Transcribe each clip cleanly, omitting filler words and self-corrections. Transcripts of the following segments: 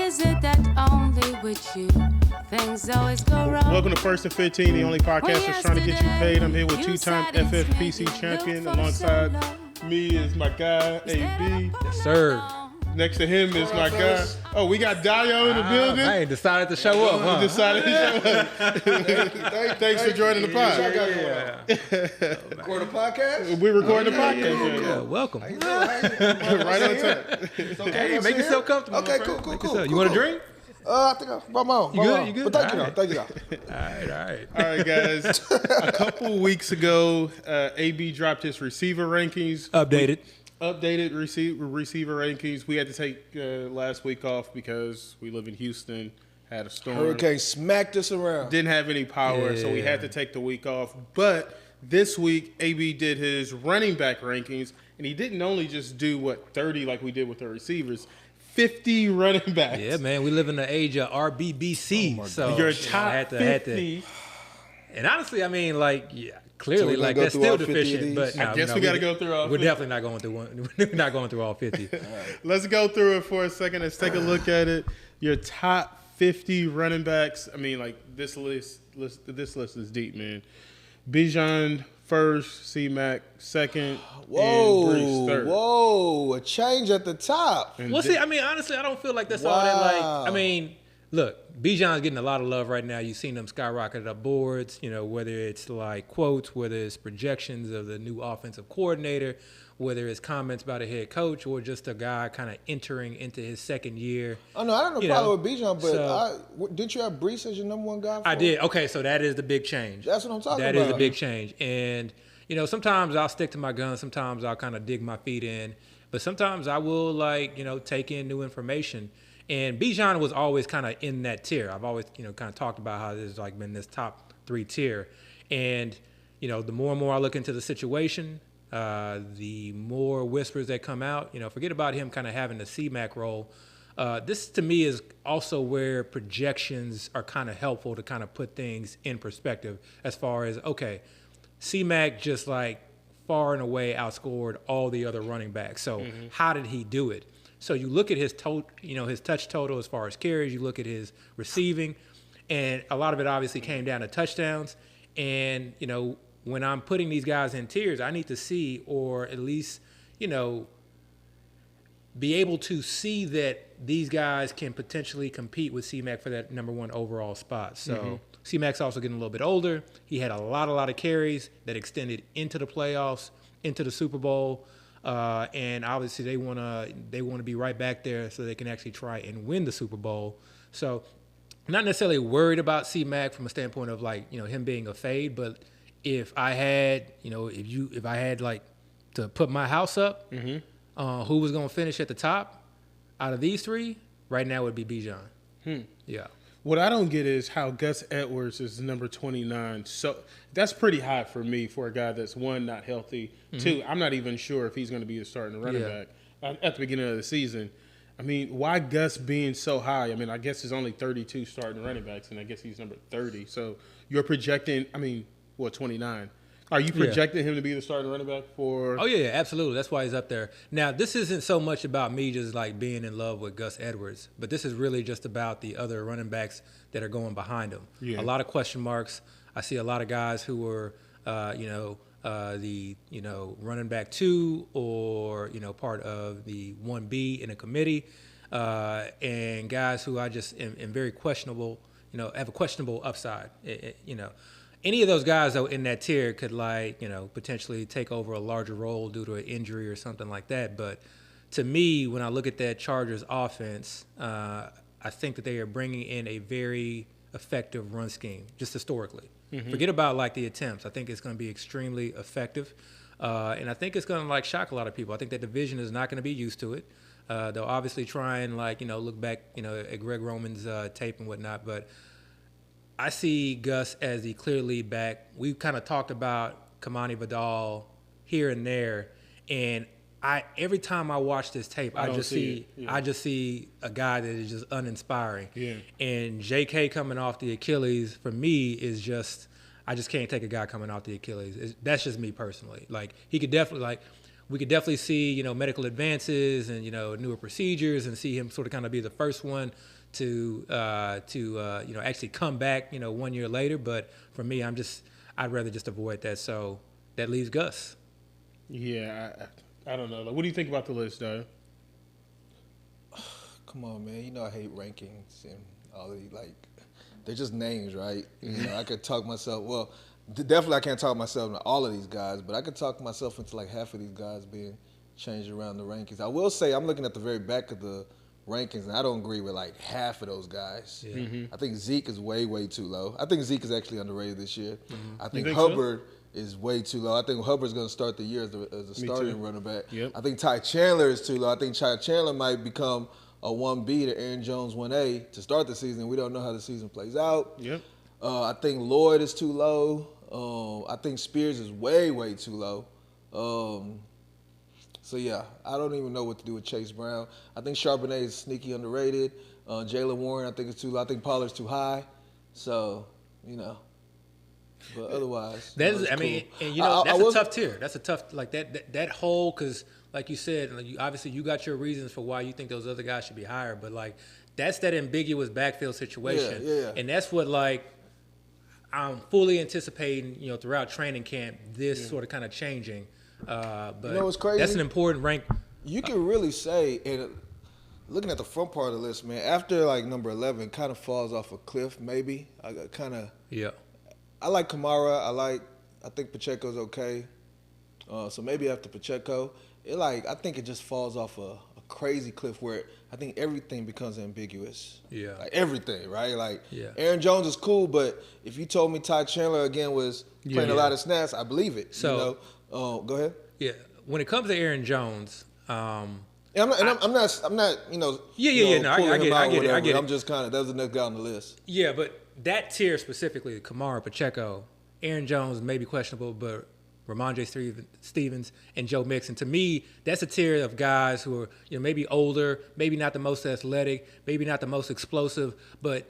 is it that only with you things always go wrong? Welcome to First and 15, the only podcast that's trying to get you paid. I'm here with two-time FFPC champion. Alongside me is my guy, AB. Yes, sir. Next to him is my guy. Oh, we got Dio in the building. I ain't decided to show up, huh? Decided to show up. Thanks for joining the pod. Record a podcast? We're recording the podcast. Yeah, welcome. Right on time. Hey, make yourself comfortable. Okay, cool. You want a drink? I think I brought my own. You good? But thank you though. All right. All right, guys. A couple weeks ago, AB dropped his receiver rankings. Updated receiver rankings. We had to take last week off because we live in Houston, had a storm. Hurricane smacked us around. Didn't have any power, so we had to take the week off. But this week, AB did his running back rankings, and he didn't only just do, 30 like we did with the receivers, 50 running backs. Yeah, man, we live in the age of RBBC. So your top had to 50. And honestly, I mean, clearly, so that's still deficient. But I guess we got to go through all 50. We're definitely not going through one. We're not going through all 50. All right. Let's go through it for a second. Let's take a look at it. Your top 50 running backs. I mean, this list is deep, man. Bijan first, C-Mac second, and Brees third. Whoa, a change at the top. Well, see, I mean, honestly, I don't feel like that's all that, look, Bijan's getting a lot of love right now. You've seen them skyrocket up boards, whether it's quotes, whether it's projections of the new offensive coordinator, whether it's comments about a head coach or just a guy kind of entering into his second year. Oh, no, I don't have a problem with Bijan, but didn't you have Brees as your number one guy? I did. Okay, so that is the big change. That's what I'm talking about. about. That is the big change. And, sometimes I'll stick to my guns. Sometimes I'll kind of dig my feet in. But sometimes I will, take in new information. And Bijan was always kind of in that tier. I've always, kind of talked about how there's been this top 3 tier. And, the more and more I look into the situation, the more whispers that come out. Forget about him kind of having the C-Mac role. This, to me, is also where projections are kind of helpful to kind of put things in perspective as far as, okay, C-Mac just far and away outscored all the other running backs. So how did he do it? So you look at his his touch total as far as carries. You look at his receiving, and a lot of it obviously came down to touchdowns. And when I'm putting these guys in tiers, I need to see, or at least be able to see that these guys can potentially compete with C-Mac for that number 1 overall spot. So C-Mac's also getting a little bit older. He had a lot of carries that extended into the playoffs, into the Super Bowl. And obviously they want to be right back there so they can actually try and win the Super Bowl. So not necessarily worried about C-Mac from a standpoint of him being a fade, but if I had if I had to put my house up, who was going to finish at the top out of these 3 right now would be Bijan. Yeah. What I don't get is how Gus Edwards is number 29. So that's pretty high for me for a guy that's, 1, not healthy. 2, I'm not even sure if he's going to be the starting running back at the beginning of the season. I mean, why Gus being so high? I mean, I guess there's only 32 starting running backs, and I guess he's number 30. So you're projecting, 29. Are you projecting him to be the starting running back for? Oh, yeah, absolutely. That's why he's up there. Now, this isn't so much about me just being in love with Gus Edwards, but this is really just about the other running backs that are going behind him. Yeah. A lot of question marks. I see a lot of guys who were, the running back 2 or, part of the 1B in a committee, and guys who I just am very questionable, have a questionable upside, Any of those guys, though, in that tier could, potentially take over a larger role due to an injury or something like that. But to me, when I look at that Chargers offense, I think that they are bringing in a very effective run scheme, just historically. Forget about, the attempts. I think it's going to be extremely effective. And I think it's going to, shock a lot of people. I think that division is not going to be used to it. They'll obviously try and, look back, at Greg Roman's tape and whatnot. But I see Gus as the clear lead back. We've kind of talked about Kamani Vidal here and there, and every time I watch this tape, I just see a guy that is just uninspiring. Yeah. And J.K. coming off the Achilles for me is just I just can't take a guy coming off the Achilles. That's just me personally. He could definitely we could definitely see medical advances and newer procedures and see him sort of kind of be the first one to actually come back 1 year later. But for me, I'd rather just avoid that. So that leaves Gus. Yeah, I don't know. What do you think about the list, though? Come on, man. You know I hate rankings and all of these, like, they're just names, right? I could talk myself, well, definitely I can't talk myself into all of these guys, but I could talk myself into like half of these guys being changed around the rankings. I will say I'm looking at the very back of the rankings, and I don't agree with like half of those guys. Yeah. I think Zeke is way, way too low. I think Zeke is actually underrated this year. I think Hubbard is way too low. I think Hubbard's going to start the year as a starting running back. Yep. I think Ty Chandler is too low. I think Ty Chandler might become a 1B to Aaron Jones 1A to start the season. We don't know how the season plays out. Yep. I think Lloyd is too low. I think Spears is way, way too low. So, yeah, I don't even know what to do with Chase Brown. I think Charbonnet is sneaky underrated. Jaylen Warren, I think, is too low. I think Pollard's too high. So, but otherwise. That's a tough tier. That's a tough, like, that whole, because – like you said, obviously you got your reasons for why you think those other guys should be higher, but like that's that ambiguous backfield situation, and that's what like I'm fully anticipating, throughout training camp, this sort of kind of changing. But what's crazy? That's an important rank. You can really say, and looking at the front part of the list, man, after like number 11, kind of falls off a cliff. Maybe I like Kamara. I think Pacheco's okay. So maybe after Pacheco. I think it just falls off a crazy cliff where I think everything becomes ambiguous. Yeah. Like everything, right? Like Aaron Jones is cool, but if you told me Ty Chandler again was playing a lot of snaps, I believe it. So, go ahead. Yeah. When it comes to Aaron Jones, I'm not. No, I get it. I'm just kind of, that was the next guy on the list. Yeah, but that tier specifically, Kamara, Pacheco, Aaron Jones may be questionable, but Ramondre Stevens and Joe Mixon. To me, that's a tier of guys who are maybe older, maybe not the most athletic, maybe not the most explosive, but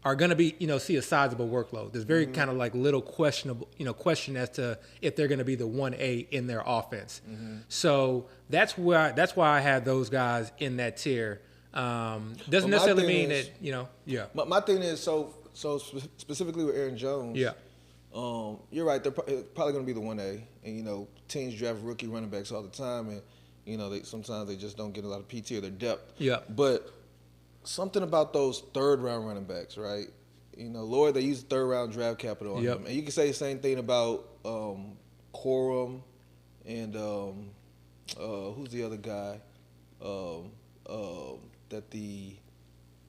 are going to be see a sizable workload. There's very kind of like little question as to if they're going to be the 1A in their offense. So that's why I had those guys in that tier. Doesn't necessarily mean that My thing is so specifically with Aaron Jones. Yeah. You're right. They're probably going to be the 1A, and teams draft rookie running backs all the time, and sometimes they just don't get a lot of PT or their depth. Yeah. But something about those third-round running backs, right? Lloyd, they use third-round draft capital on them, and you can say the same thing about Corum and who's the other guy?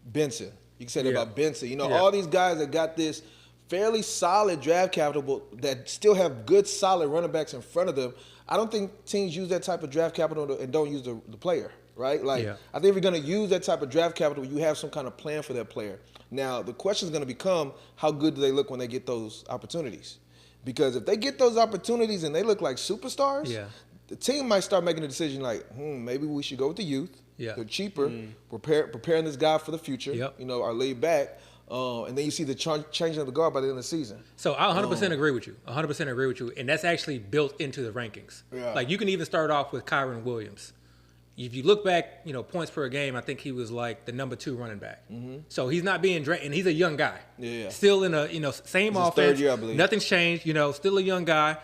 Benson. You can say that about Benson. All these guys that got this fairly solid draft capital that still have good, solid running backs in front of them. I don't think teams use that type of draft capital and don't use the player, right? I think if you're going to use that type of draft capital, you have some kind of plan for that player. Now, the question is going to become, how good do they look when they get those opportunities? Because if they get those opportunities and they look like superstars, the team might start making a decision like, maybe we should go with the youth. Yeah. They're cheaper, preparing this guy for the future, our laid back. And then you see the changing of the guard by the end of the season. So I 100% agree with you. 100% agree with you. And that's actually built into the rankings. Yeah. Like you can even start off with Kyren Williams. If you look back, points per game, I think he was like the number 2 running back. So he's not being and he's a young guy. Yeah. Still in a same offense. Third year, I believe. Nothing's changed. Still a young guy.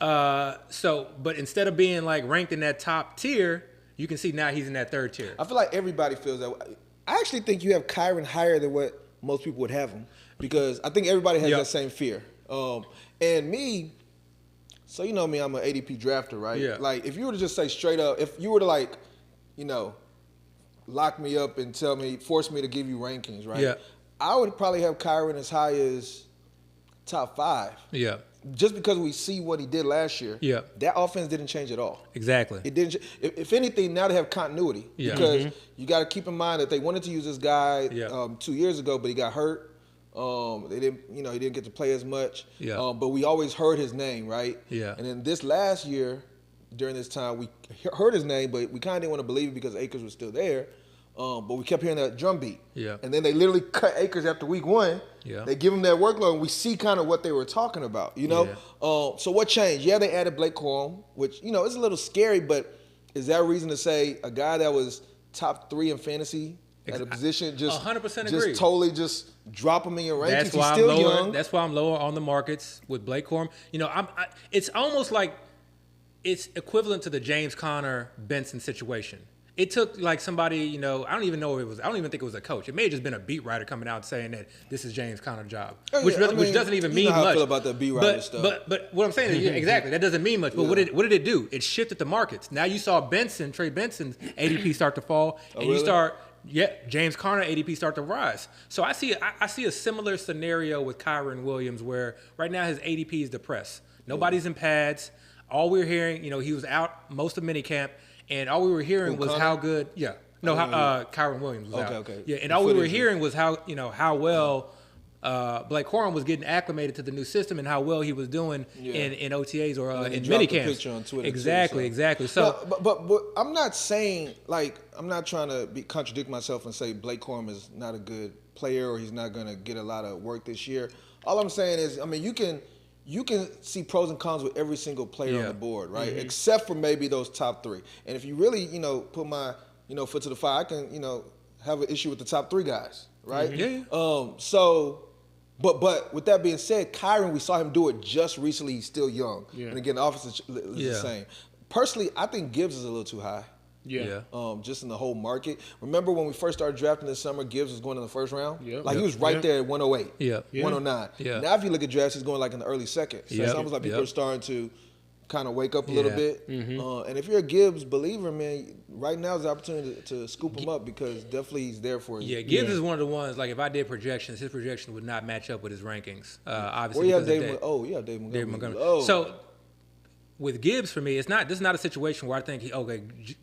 But instead of being like ranked in that top tier, you can see now he's in that third tier. I feel like everybody feels that way. I actually think you have Kyren higher than what most people would have him, because I think everybody has that same fear. And me, so me, I'm an ADP drafter, right? Yeah. Like if you were to just say straight up, if you were to lock me up and force me to give you rankings, right? Yeah. I would probably have Kyren as high as top 5. Yeah. Just because we see what he did last year. Yeah. That offense didn't change at all. Exactly. It didn't. If anything, now they have continuity. Yeah. Because you got to keep in mind that they wanted to use this guy 2 years ago, but he got hurt. They didn't. He didn't get to play as much. Yeah. But we always heard his name, right? Yeah. And then this last year, during this time, we heard his name, but we kind of didn't want to believe it because Akers was still there. But we kept hearing that drum beat. Yeah. And then they literally cut Akers after week 1. Yeah. They give him that workload, and we see kind of what they were talking about, Yeah. So what changed? Yeah, they added Blake Corum, which, it's a little scary, but is that a reason to say a guy that was top 3 in fantasy at a position. Just 100% agree. Just totally just drop him in your rankings. That's why He's still I'm lower. young. That's why I'm lower on the markets with Blake Corum. You know, it's almost like it's equivalent to the James Conner Benson situation. It took like somebody, you know, I don't even think it was a coach. It may have just been a beat writer coming out saying that this is James Conner's job, which doesn't even mean know how much. I feel about that beat writer stuff. But what I'm saying is, exactly, that doesn't mean much. But what did it do? It shifted the markets. Now you saw Trey Benson's ADP start to fall, and really? James Conner ADP start to rise. So I see a similar scenario with Kyren Williams, where right now his ADP is depressed. Nobody's in pads. All we're hearing, you know, he was out most of minicamp. And all we were hearing was how good, Kyren Williams was out. Okay. Yeah, and all we were hearing was how well Blake Corum was getting acclimated to the new system and how well he was doing in OTAs or in minicamps. Exactly. So, but I'm not saying, like, I'm not trying to contradict myself and say Blake Corum is not a good player or he's not going to get a lot of work this year. All I'm saying is, I mean, you can see pros and cons with every single player on the board, right? Mm-hmm. Except for maybe those top three. And if you really, you know, put my, you know, foot to the fire, I can, you know, have an issue with the top three guys, right? Mm-hmm. So, but with that being said, Kyren, we saw him do it just recently. He's still young. Yeah. And again, the offense is the same. Personally, I think Gibbs is a little too high. Just in the whole market. Remember when we first started drafting this summer, Gibbs was going in the first round? He was right there at 108, 109. Now if you look at drafts, he's going like in the early second. So it's almost like people are starting to kind of wake up a little bit. Mm-hmm. And if you're a Gibbs believer, man, right now is the opportunity to scoop him up because definitely he's there for you. Yeah, Gibbs is one of the ones, like if I did projections, his projection would not match up with his rankings. Obviously, you have David Montgomery. So with Gibbs, for me, this is not a situation where I think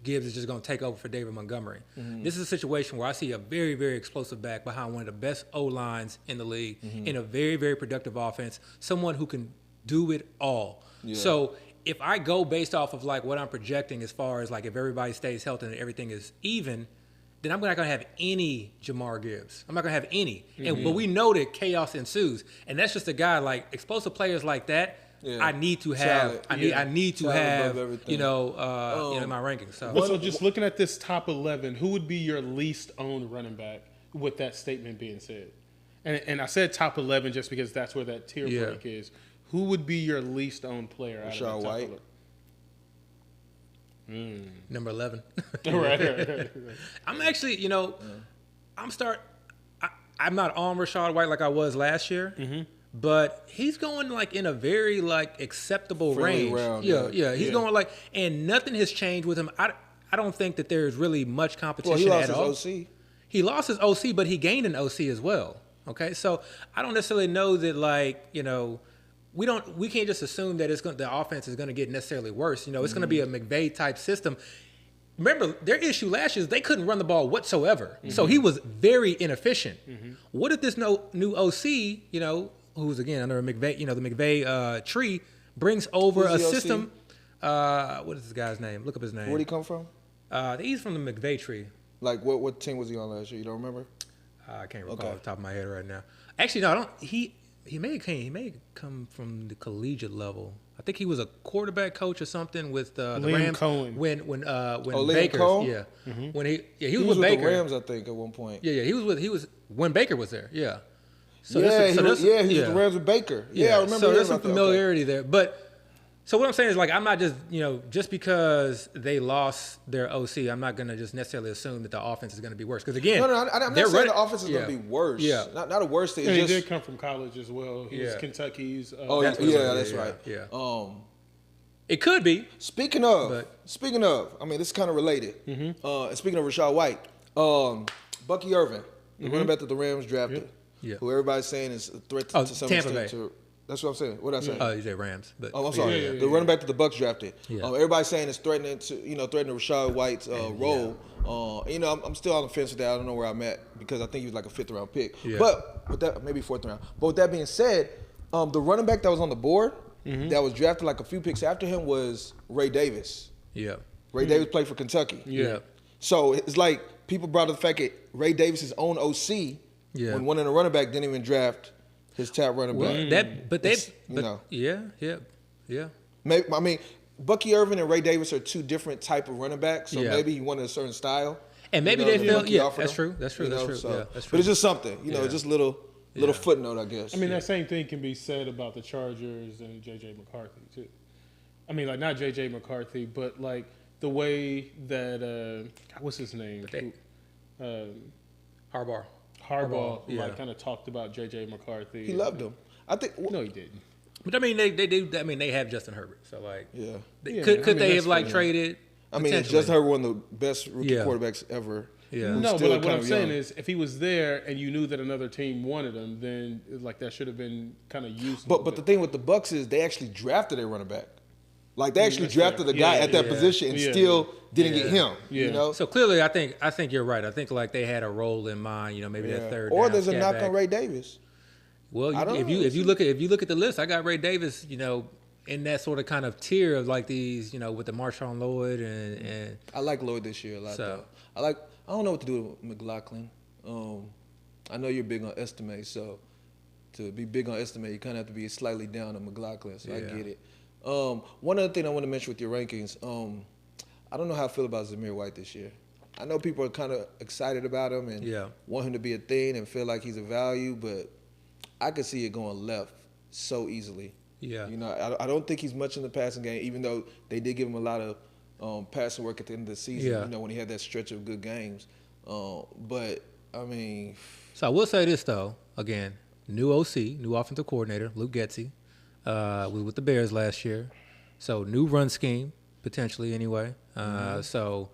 Gibbs is just going to take over for David Montgomery. Mm-hmm. This is a situation where I see a very, very explosive back behind one of the best O-lines in the league in a very, very productive offense, someone who can do it all. Yeah. So if I go based off of like what I'm projecting as far as like if everybody stays healthy and everything is even, then I'm not going to have any Jamar Gibbs. I'm not going to have any. Mm-hmm. But we know that chaos ensues. And that's just a guy like explosive players like that. Yeah. I need to have. I need to have. In my rankings. So just looking at this top 11, who would be your least owned running back? With that statement being said, and I said top 11 just because that's where that tier break is. Who would be your least owned player? Rashad White. Number 11. right. I'm actually, I'm not on Rashad White like I was last year. Mm-hmm. But he's going like in a very like acceptable range. He's going like, and nothing has changed with him. I don't think that there's really much competition at all. He lost his OC, but he gained an OC as well. Okay, so I don't necessarily know that like we can't just assume that the offense is going to get necessarily worse. It's going to be a McVay type system. Remember, their issue last year is they couldn't run the ball whatsoever. Mm-hmm. So he was very inefficient. Mm-hmm. What if this new OC, who's again under McVay, the McVay tree, brings over a system. What is this guy's name? Look up his name. Where'd he come from? He's from the McVay tree. Like what team was he on last year? You don't remember? I can't recall off the top of my head right now. Actually, no, I don't. He may come from the collegiate level. I think he was a quarterback coach or something with the Rams. Cohen. When Liam Cohen? Yeah. Mm-hmm. When he was with Baker. The Rams, I think, at one point. Yeah. He was when Baker was there. Yeah. So he was the Rams with Baker. Yeah, I remember. So there's some familiarity there. But so what I'm saying is like I'm not just just because they lost their OC, I'm not going to just necessarily assume that the offense is going to be worse. Because again, I'm not saying the offense is going to be worse. Yeah, not a worse thing. He did come from college as well. He was Kentucky's. That's right. Yeah. It could be. Speaking of, I mean, this is kind of related. Mm-hmm. Speaking of Rashad White, Bucky Irvin, the running back that the Rams drafted. Yep. Yeah. Who everybody's saying is a threat to some Tampa extent. Bay. That's what I'm saying. What did I say? Oh, you said Rams. But I'm sorry. The running back that the Bucs drafted. Yeah. Everybody's saying it's threatening Rashad White's role. I'm still on the fence with that. I don't know where I'm at because I think he was like a 5th round pick. Yeah. But with that, maybe 4th round. But with that being said, the running back that was on the board that was drafted like a few picks after him was Ray Davis. Yeah. Ray Davis played for Kentucky. Yeah. So it's like people brought up the fact that Ray Davis' own OC. Yeah. When one of the running back didn't even draft his top running back. Yeah. Maybe, I mean, Bucky Irvin and Ray Davis are two different type of running backs, so maybe he wanted a certain style. And maybe they feel, that's true. That's true. So, Yeah, that's true. But it's just something, just little footnote, I guess. I mean, that same thing can be said about the Chargers and J.J. McCarthy, too. I mean, like, not J.J. McCarthy, but, like, the way that, what's his name? Harbaugh, like, kind of talked about J.J. McCarthy. He loved him. I think. No, he didn't. But, I mean, they do. I mean, they have Justin Herbert. So, like, could they have, like, traded? I mean, Justin Herbert, one of the best rookie quarterbacks ever. Yeah. No, but like what I'm saying is, if he was there and you knew that another team wanted him, then like that should have been kind of used. But the thing with the Bucks is they actually drafted a running back. Like they actually drafted a guy at that position and still didn't get him. Yeah. You know. So clearly, I think you're right. I think like they had a role in mind. Maybe that third. Or down there's a knock back. on Ray Davis. Well, if you look at the list, I got Ray Davis. In that sort of kind of tier of like these, with the Marshawn Lloyd and I like Lloyd this year a lot. So though. I don't know what to do with McLaughlin. I know you're big on estimate, so to be big on estimate, you kind of have to be slightly down on McLaughlin. So I get it. One other thing I want to mention with your rankings, I don't know how I feel about Zamir White this year. I know people are kind of excited about him and want him to be a thing and feel like he's a value, but I could see it going left so easily. Yeah. I don't think he's much in the passing game, even though they did give him a lot of passing work at the end of the season, when he had that stretch of good games. But, I mean... So I will say this, though. Again, new OC, new offensive coordinator, Luke Getsy, was with the Bears last year. So new run scheme, potentially anyway. So,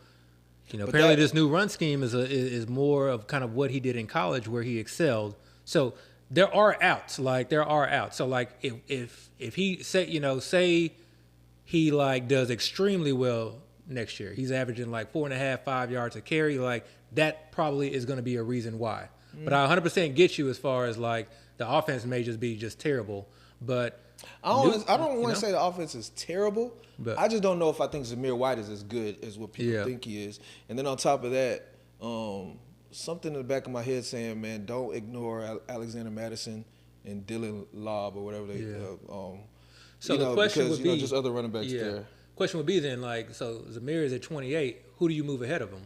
apparently this new run scheme is more of kind of what he did in college where he excelled. So... There are outs. So like if he say he like does extremely well next year, he's averaging like 4.5, 5 yards a carry. Like that probably is going to be a reason why. But I 100% get you as far as like the offense may just be terrible. But I don't want to say the offense is terrible. But I just don't know if I think Zamir White is as good as what people think he is. And then on top of that, something in the back of my head saying, man, don't ignore Alexander Madison and Dylan Lobb or whatever they. So the question would be just other running backs there. Question would be then so Zamir is at 28. Who do you move ahead of him?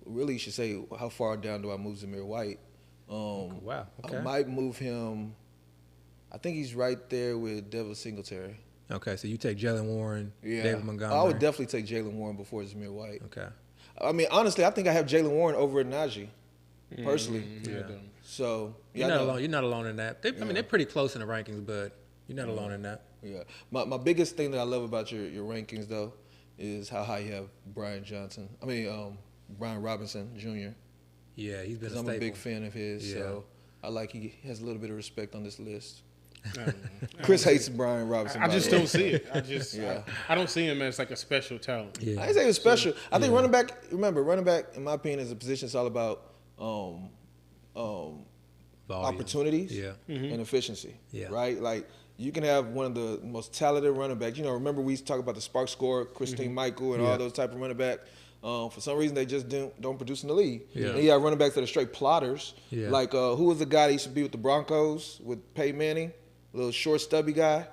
Really, you should say how far down do I move Zamir White? Wow. Okay. I might move him. I think he's right there with Devin Singletary. Okay, so you take Jalen Warren, David Montgomery. I would definitely take Jalen Warren before Zamir White. Okay. I mean, honestly, I think I have Jalen Warren over at Najee, personally. So you're not alone. You're not alone in that. They're pretty close in the rankings, but you're not alone in that. Yeah. My biggest thing that I love about your rankings though is how high you have Brian Robinson Jr. Yeah, he's been a I'm staple. a big fan of his, so I like he has a little bit of respect on this list. Chris hates Brian Robinson. I just don't see it. I don't see him as like a special talent. I didn't say he was special. I think running back, in my opinion, is a position. It's all about opportunities and efficiency. Right? Like you can have one of the most talented running backs. Remember we used to talk about the spark score, Christine Michael, and all those type of running backs. For some reason, they just don't produce in the league. And you have running backs that are straight plotters. Like who was the guy that used to be with the Broncos with Peyton Manning? Little short, stubby guy.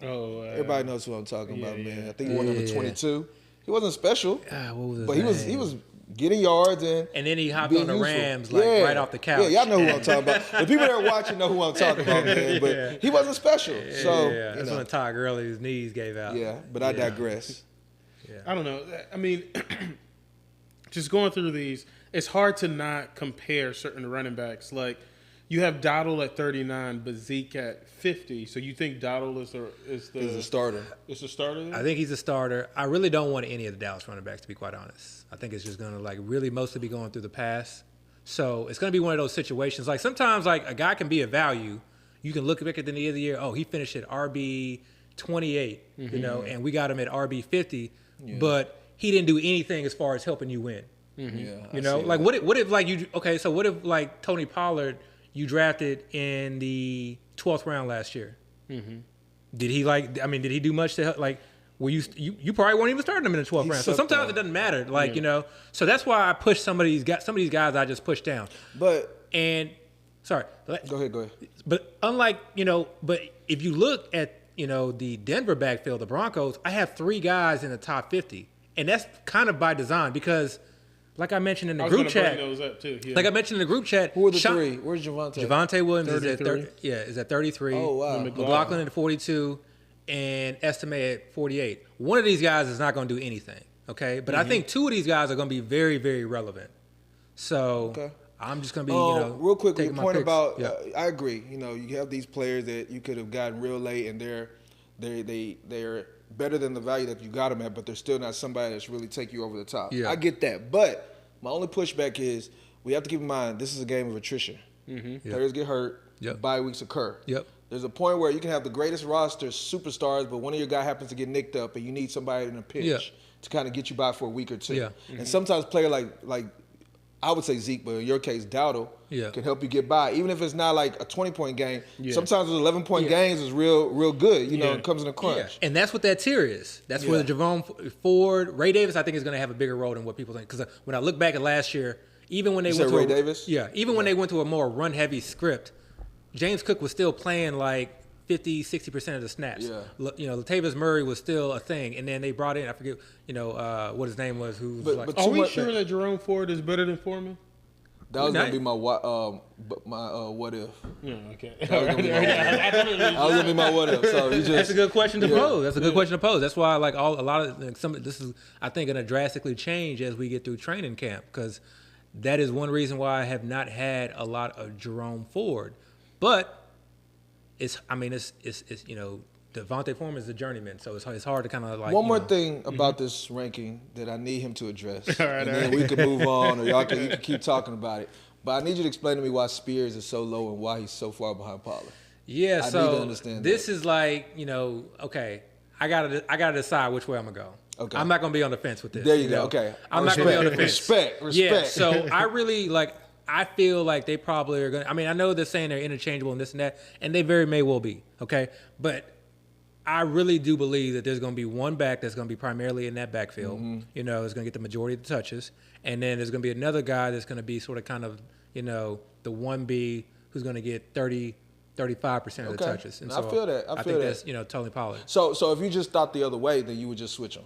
Everybody knows who I'm talking about, man. I think he won number 22. He wasn't special, what was his but name? he was getting yards and then he hopped on the Rams right off the couch. Yeah, y'all know who I'm talking about. The people that are watching know who I'm talking about, man. But he wasn't special. So that's when Todd Gurley's knees gave out. Yeah, but I digress. I don't know. I mean, just going through these, it's hard to not compare certain running backs. Like, you have Dottle at 39, but Zeke at 50. So you think Dottle is the starter? It's a starter? I think he's a starter. I really don't want any of the Dallas running backs, to be quite honest. I think it's just going to really mostly be going through the pass. So it's going to be one of those situations. Like sometimes a guy can be a value. You can look back at the end of the year. Oh, he finished at RB 28, and we got him at RB 50, but he didn't do anything as far as helping you win. What if Tony Pollard you drafted in the 12th round last year? Did he did he do much to help? Were you probably weren't even starting him in the 12th round. So sometimes it doesn't matter. So that's why I push some of these guys I just pushed down. Go ahead. But unlike, but if you look at, the Denver backfield, the Broncos, I have 3 guys in the top 50. And that's kind of by design because like I mentioned in the I was group gonna chat. bring those up too. Yeah. Like I mentioned in the group chat. Who are the three? Where's Javonte? Javonte Williams is at 33. is at 33. Oh, wow. McLaughlin at 42, and Estime at 48. One of these guys is not going to do anything. Okay, but I think two of these guys are going to be very, very relevant. So I'm just going to be, real quick, your taking my point picks. about, Yeah. I agree. You have these players that you could have gotten real late, and they're better than the value that you got them at, but they're still not somebody that's really take you over the top. Yeah. I get that, but my only pushback is we have to keep in mind this is a game of attrition. Players get hurt, bye weeks occur. There's a point where you can have the greatest roster, superstars, but one of your guys happens to get nicked up, and you need somebody in a pinch to kind of get you by for a week or two. And sometimes player like I would say Zeke, but in your case, Dowdle can help you get by. Even if it's not like a 20-point game, sometimes those 11-point games is real good. It comes in a crunch. And that's what that tier is. That's where the Javon Ford, Ray Davis, I think is going to have a bigger role than what people think. Because when I look back at last year, even when they went to Ray Davis? when they went to a more run-heavy script, James Cook was still playing like 50-60% of the snaps. Latavius Murray was still a thing, and then they brought in, I forget, what his name was. Are we sure that Jerome Ford is better than Foreman? That was gonna be my what if. Yeah, okay. That was gonna be my what if. So that's a good question to pose. That's a good question to pose. That's why this is I think going to drastically change as we get through training camp, because that is one reason why I have not had a lot of Jerome Ford, but. Devontae Foreman is a journeyman, so it's hard to kind of like. One more thing about this ranking that I need him to address, and then we can move on, or you can keep talking about it. But I need you to explain to me why Spears is so low and why he's so far behind Pollard. Yeah, I need to understand this that. is like okay, I gotta decide which way I'm gonna go. Okay, I'm not gonna be on the fence with this. There you go. Okay, I'm not gonna be on the fence. Respect. Yeah, so I really I feel like they probably are going to – I know they're saying they're interchangeable and this and that, and they very may well be, okay? But I really do believe that there's going to be one back that's going to be primarily in that backfield. Is going to get the majority of the touches. And then there's going to be another guy that's going to be sort of kind of, the 1B who's going to get 35% of the touches. And so I feel that. I think that. that's, Tony Pollard. So if you just thought the other way, then you would just switch them.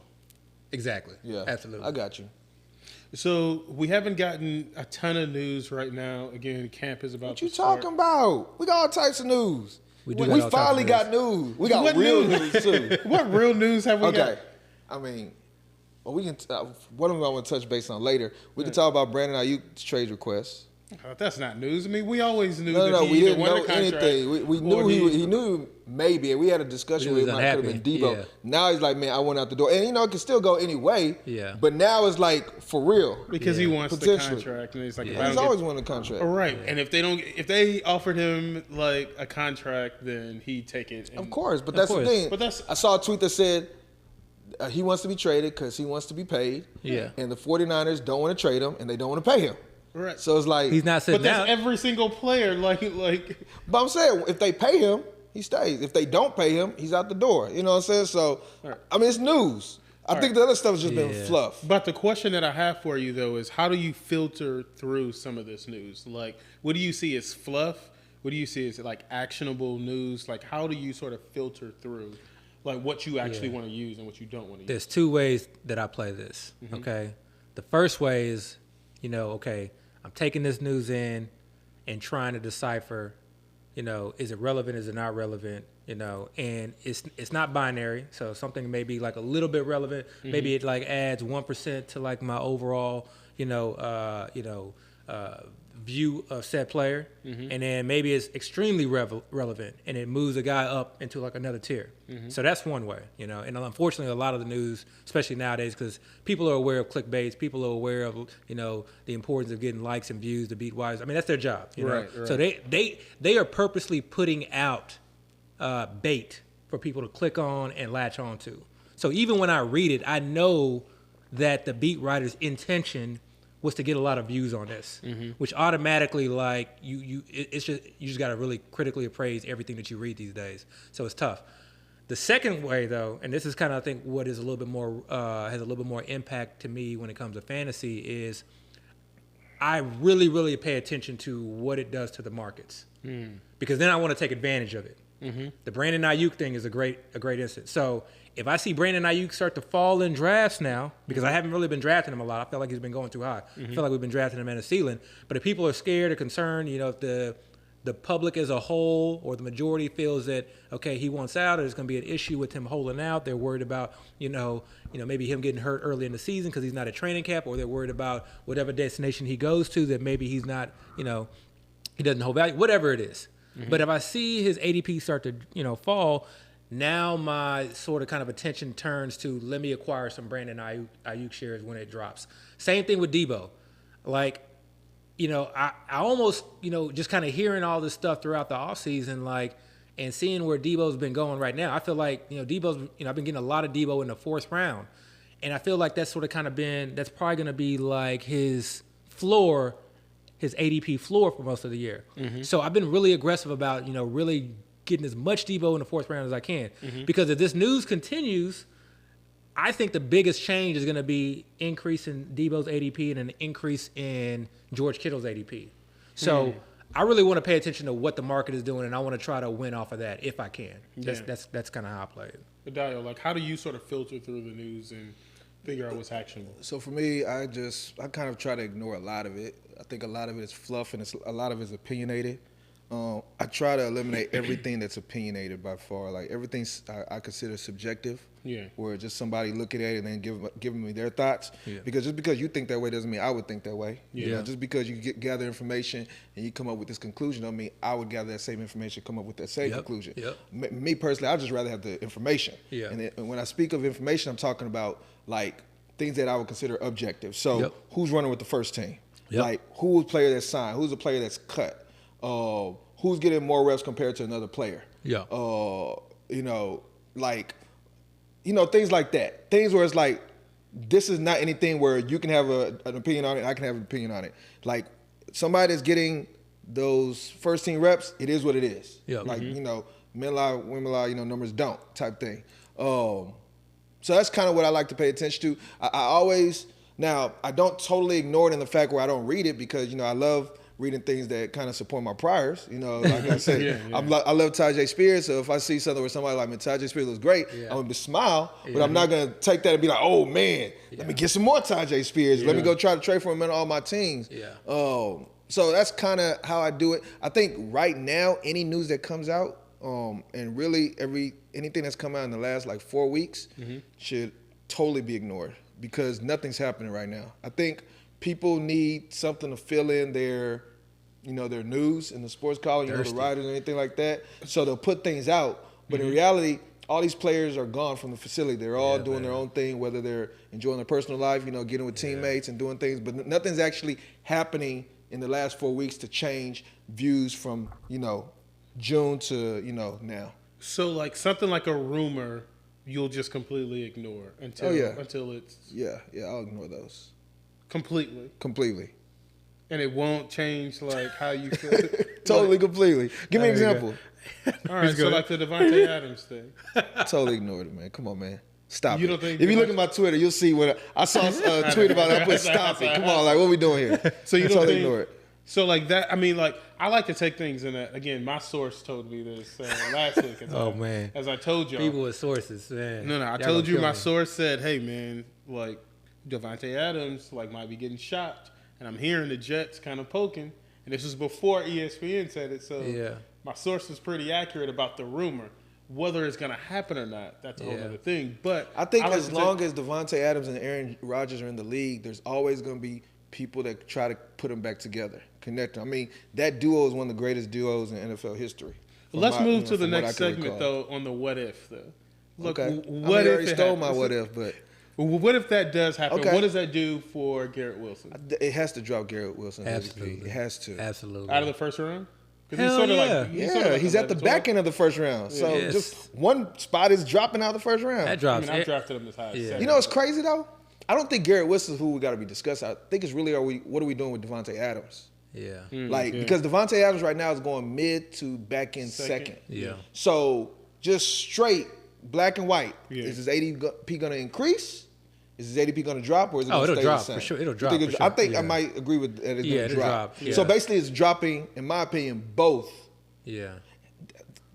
Exactly. Yeah. Absolutely. I got you. So we haven't gotten a ton of news right now. Again, camp is about to start. What you talking about? We got all types of news. We finally got news. We got real news too. What real news have we got? Okay. We can. One of them I want to touch base on later. We can talk about Brandon Ayuk's trade request. That's not news. We always knew that he we didn't won know a contract. anything. We knew he knew maybe, and we had a discussion with him. It could have been Debo. Yeah. Now he's like, man, I went out the door, and it can still go any way. Yeah. But now it's like for real because he wants the contract, and he's like, he's always wanted a contract. Right, and if they offered him like a contract, then he'd take it. Of course, but that's the thing. I saw a tweet that said he wants to be traded because he wants to be paid. Yeah. And the 49ers don't want to trade him, and they don't want to pay him. Right. So it's like he's not sitting down. But that's every single player. Like. But I'm saying if they pay him, he stays. If they don't pay him, he's out the door. You know what I'm saying? So it's news. I think the other stuff has just been fluff. But the question that I have for you though is, how do you filter through some of this news? Like, what do you see as fluff? What do you see as like actionable news? Like, how do you sort of filter through, like what you actually want to use and what you don't want to use? There's two ways that I play this. Okay, the first way is, I'm taking this news in and trying to decipher, is it relevant? Is it not relevant? And it's not binary. So something may be like a little bit relevant. Maybe it like adds 1% to like my overall, view of said player. And then maybe it's extremely relevant and it moves a guy up into like another tier. So that's one way, and unfortunately a lot of the news, especially nowadays, because people are aware of clickbaits, people are aware of, the importance of getting likes and views to beat wires. That's their job, Right. So they are purposely putting out bait for people to click on and latch on to. So even when I read it, I know that the beat writer's intention was to get a lot of views on this, which automatically you just got to really critically appraise everything that you read these days. So it's tough. The second way though, and this is kind of I think what is a little bit more has a little bit more impact to me when it comes to fantasy, is I really, really pay attention to what it does to the markets, because then I want to take advantage of it. Mm-hmm. The Brandon Ayuk thing is a great instance. So if I see Brandon Ayuk start to fall in drafts now, because I haven't really been drafting him a lot, I feel like he's been going too high. I feel like we've been drafting him at a ceiling. But if people are scared or concerned, if the public as a whole or the majority feels that, okay, he wants out, or there's going to be an issue with him holding out, they're worried about, maybe him getting hurt early in the season because he's not at training camp, or they're worried about whatever destination he goes to that maybe he's not, he doesn't hold value, whatever it is. But if I see his ADP start to, fall, now my sort of kind of attention turns to, let me acquire some Brandon Ayuk shares when it drops. Same thing with Debo. Like, I almost, just kind of hearing all this stuff throughout the offseason, and seeing where Debo's been going right now, I feel like, Debo's, I've been getting a lot of Debo in the 4th round. And I feel like that's sort of kind of that's probably going to be like his floor, his ADP floor for most of the year. So I've been really aggressive about, really getting as much Debo in the 4th round as I can. Because if this news continues, I think the biggest change is going to be increase in Debo's ADP and an increase in George Kittle's ADP. So I really want to pay attention to what the market is doing, and I want to try to win off of that if I can. That's kind of how I play it. But Dio, how do you sort of filter through the news and figure out what's actionable? So for me, I kind of try to ignore a lot of it. I think a lot of it is fluff, and a lot of it is opinionated. I try to eliminate everything that's opinionated by far. Like everything I consider subjective. Yeah. Where just somebody looking at it and then giving me their thoughts. Yeah. Because just because you think that way doesn't mean I would think that way. Yeah. Just because you gather information and you come up with this conclusion don't mean I would gather that same information, come up with that same conclusion. Yep. Me personally, I'd just rather have the information. Yeah. And when I speak of information, I'm talking about things that I would consider objective. So who's running with the first team? Yep. Who's the player that's signed? Who's the player that's cut? Who's getting more reps compared to another player? Yeah. Things like that. Things where it's this is not anything where you can have an opinion on it, I can have an opinion on it. Somebody that's getting those first team reps, it is what it is. Yeah. Men lie, women lie, numbers don't type thing. So that's kind of what I like to pay attention to. I always, now I don't totally ignore it in the fact where I don't read it because, I love reading things that kind of support my priors. Like I said, I love Tajay Spears, so if I see something where somebody like, man, Tajay Spears looks great, I'm going to smile, but I'm not going to take that and be like, oh, man, let me get some more Tajay Spears. Let me go try to trade for him in all my teams. Yeah. So that's kind of how I do it. I think right now, any news that comes out, and really anything that's come out in the last 4 weeks should totally be ignored because nothing's happening right now. I think people need something to fill in their news in the sports column, the writers or anything like that. So they'll put things out. But in reality, all these players are gone from the facility. They're all doing their own thing, whether they're enjoying their personal life, getting with teammates and doing things. But nothing's actually happening in the last 4 weeks to change views from, June to, now. So something like a rumor, you'll just completely ignore until it's... Yeah, I'll ignore those. Completely. And it won't change how you feel. Totally, completely. Give me an example. All right, so the Devante Adams thing. Totally ignored it, man. Come on, man. Stop it. If you look at my Twitter, you'll see when I saw a tweet about it. I put stop it. Come on, what are we doing here? So you don't totally ignore it. So that, I like to take things in that. Again, my source told me this last week. As I told y'all. People with sources, man. No, I told you my source said, hey, man, Devante Adams might be getting shopped, and I'm hearing the Jets kind of poking, and this was before ESPN said it, so my source is pretty accurate about the rumor. Whether it's going to happen or not, that's a whole other thing. But I think as long as Devante Adams and Aaron Rodgers are in the league, there's always going to be people that try to put them back together, connect them. That duo is one of the greatest duos in NFL history. Well, let's move to the next segment, though, on the what if, though. Look, okay. What if it stole my what if, but... What if that does happen? Okay. What does that do for Garrett Wilson? It has to drop Garrett Wilson. Absolutely. It has to. Absolutely. Out of the first round? He's at the back end of the first round. So just one spot is dropping out of the first round. That drops. I drafted him as high as 7. You know what's crazy, though? I don't think Garrett Wilson is who we got to be discussing. I think it's really what are we doing with Devante Adams? Yeah. Because Devante Adams right now is going mid to back end second. Yeah. So just straight black and white. Yeah. Is his ADP going to increase? Is his ADP going to drop, or is it going to stay the same? For sure. It'll drop. I think I might agree with that. It's going to drop. Yeah. So basically, it's dropping, in my opinion, both. Yeah.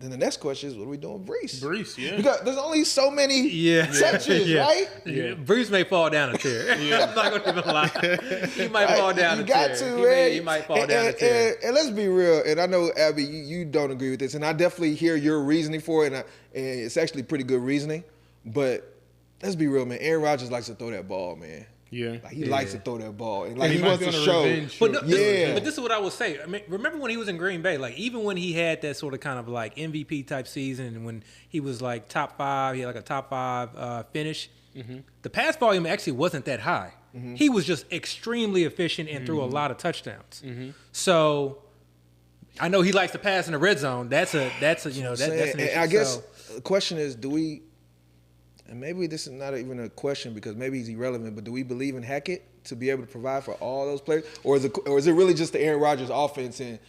then the next question is, what are we doing with Brees? Brees, yeah. Because there's only so many touches, right? Yeah. Brees may fall down a tier. I'm not going to even lie. He might fall down a tier. He might fall down a tier. And let's be real. And I know, Abby, you don't agree with this. And I definitely hear your reasoning for it. And it's actually pretty good reasoning. But let's be real, man. Aaron Rodgers likes to throw that ball, man. Yeah. Like, he likes to throw that ball. And like he might wants be to on a show. revenge But show. this is what I will say. I mean, remember when he was in Green Bay? Like, even when he had that sort of kind of like MVP type season, and when he was like top 5, he had like a top 5 finish. The pass volume actually wasn't that high. He was just extremely efficient and threw a lot of touchdowns. So I know he likes to pass in the red zone. That's an issue. I guess the question is, do we? And maybe this is not even a question because maybe he's irrelevant. But do we believe in Hackett to be able to provide for all those players, or is it really just the Aaron Rodgers offense and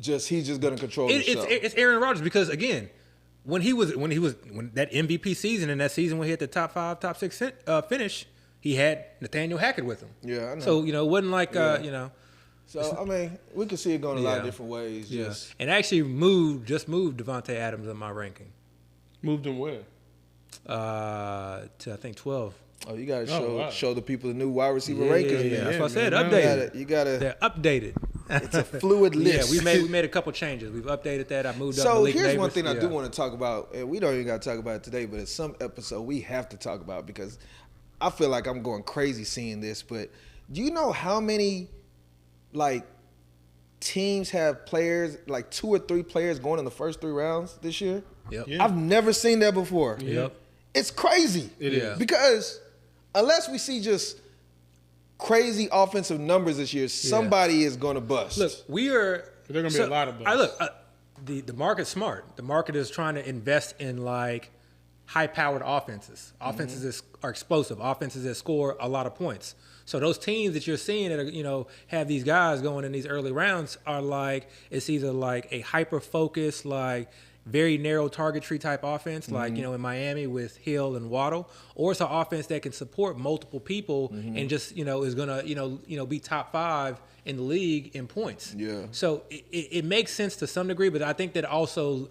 he's just going to control the show? It's Aaron Rodgers because again, when that MVP season and that season when he had the top 5, top 6 finish, he had Nathaniel Hackett with him. Yeah, I know. So it wasn't like So I mean, we can see it going a lot of different ways. Yeah, just. and actually moved Devante Adams in my ranking. Moved him where? To I think 12. Oh, you got to show the people the new wide receiver rankings. Yeah, Man. that's what I said. Man. Updated. You gotta. They're updated. It's a fluid list. Yeah, we made a couple changes. We've updated that. I moved up. So Malik here's Davis. one thing I do want to talk about, and we don't even got to talk about it today, but it's some episode we have to talk about because I feel like I'm going crazy seeing this. But do you know how many teams have players, like 2 or 3 players going in the first 3 rounds this year? Yep. Yeah. I've never seen that before. Yep. It's crazy. It is. Because unless we see just crazy offensive numbers this year, somebody is going to bust. Look, There are going to be a lot of busts. The market's smart. The market is trying to invest in like high-powered offenses. Offenses that are explosive. Offenses that score a lot of points. So those teams that you're seeing that are, have these guys going in these early rounds are like, it's either like a hyper-focused, like very narrow target tree type offense, like, in Miami with Hill and Waddle, or it's an offense that can support multiple people and just, is going to, be top 5 in the league in points. Yeah. So it makes sense to some degree, but I think that also,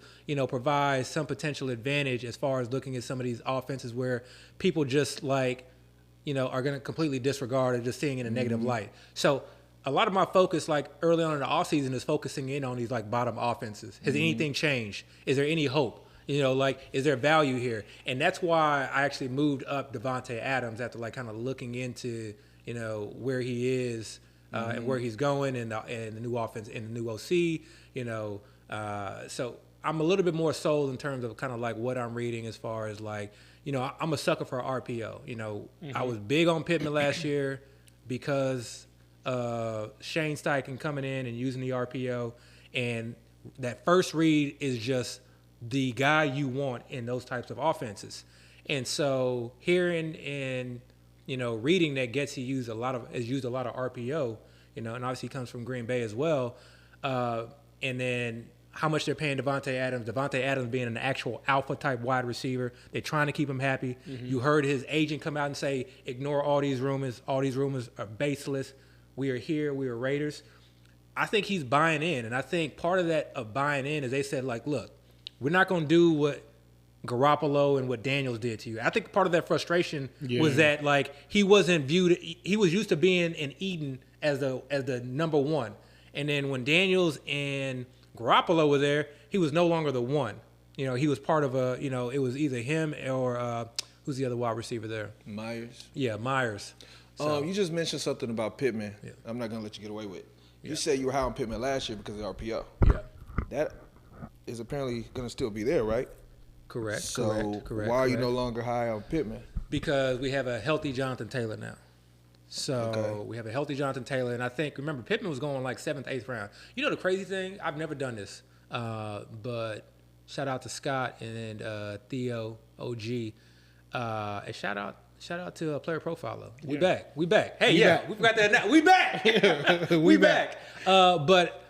provides some potential advantage as far as looking at some of these offenses where people just like, are going to completely disregard or just seeing in a negative light. So a lot of my focus, like early on in the offseason, is focusing in on these like bottom offenses. Has anything changed? Is there any hope? Is there value here? And that's why I actually moved up Devante Adams after like kind of looking into, where he is and where he's going and the new offense and the new OC, So I'm a little bit more sold in terms of kind of like what I'm reading as far as like, I'm a sucker for RPO. I was big on Pittman last year because Shane Steichen coming in and using the RPO, and that first read is just the guy you want in those types of offenses. And so hearing and reading that Getsy has used a lot of RPO, and obviously he comes from Green Bay as well, and then how much they're paying Devante Adams being an actual alpha type wide receiver. They're trying to keep him happy. You heard his agent come out and say, ignore all these rumors. All these rumors are baseless. We are here. We are Raiders. I think he's buying in. And I think part of that of buying in is they said, like, look, we're not going to do what Garoppolo and what Daniels did to you. I think part of that frustration was that, like, he wasn't viewed – he was used to being in Eden as the number one. And then when Daniels and Garoppolo were there, he was no longer the one. He was part of it was either him or who's the other wide receiver there? Myers. Yeah, Myers. So, you just mentioned something about Pittman. Yeah. I'm not going to let you get away with it. You said you were high on Pittman last year because of RPO. Yeah. That is apparently going to still be there, right? Correct. So correct. why are you no longer high on Pittman? Because we have a healthy Jonathan Taylor now. So we have a healthy Jonathan Taylor, and I think, remember, Pittman was going like 7th, 8th round. The crazy thing? I've never done this, but shout out to Scott and Theo, OG, and shout out to Player Profiler. We back. Hey, we forgot that now. We back. we back. But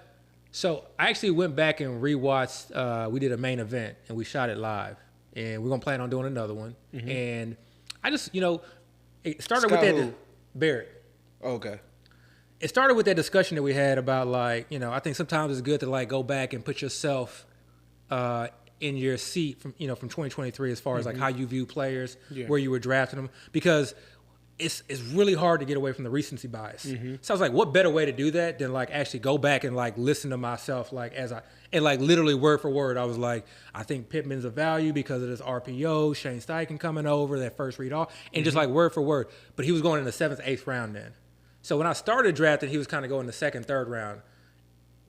so I actually went back and rewatched. We did a main event and we shot it live, and we're gonna plan on doing another one. And I just, it started Scott with that. who? Barrett. Okay. It started with that discussion that we had about, like, I think sometimes it's good to like go back and put yourself in your seat from 2023 as far as like how you view players, where you were drafting them, because it's really hard to get away from the recency bias. So I was like, what better way to do that than like actually go back and like listen to myself and like literally word for word. I was like, I think Pittman's a value because of this RPO, Shane Steichen coming over, that first read off, and just like word for word. But he was going in the 7th, 8th round then. So when I started drafting, he was kind of going the 2nd, 3rd round.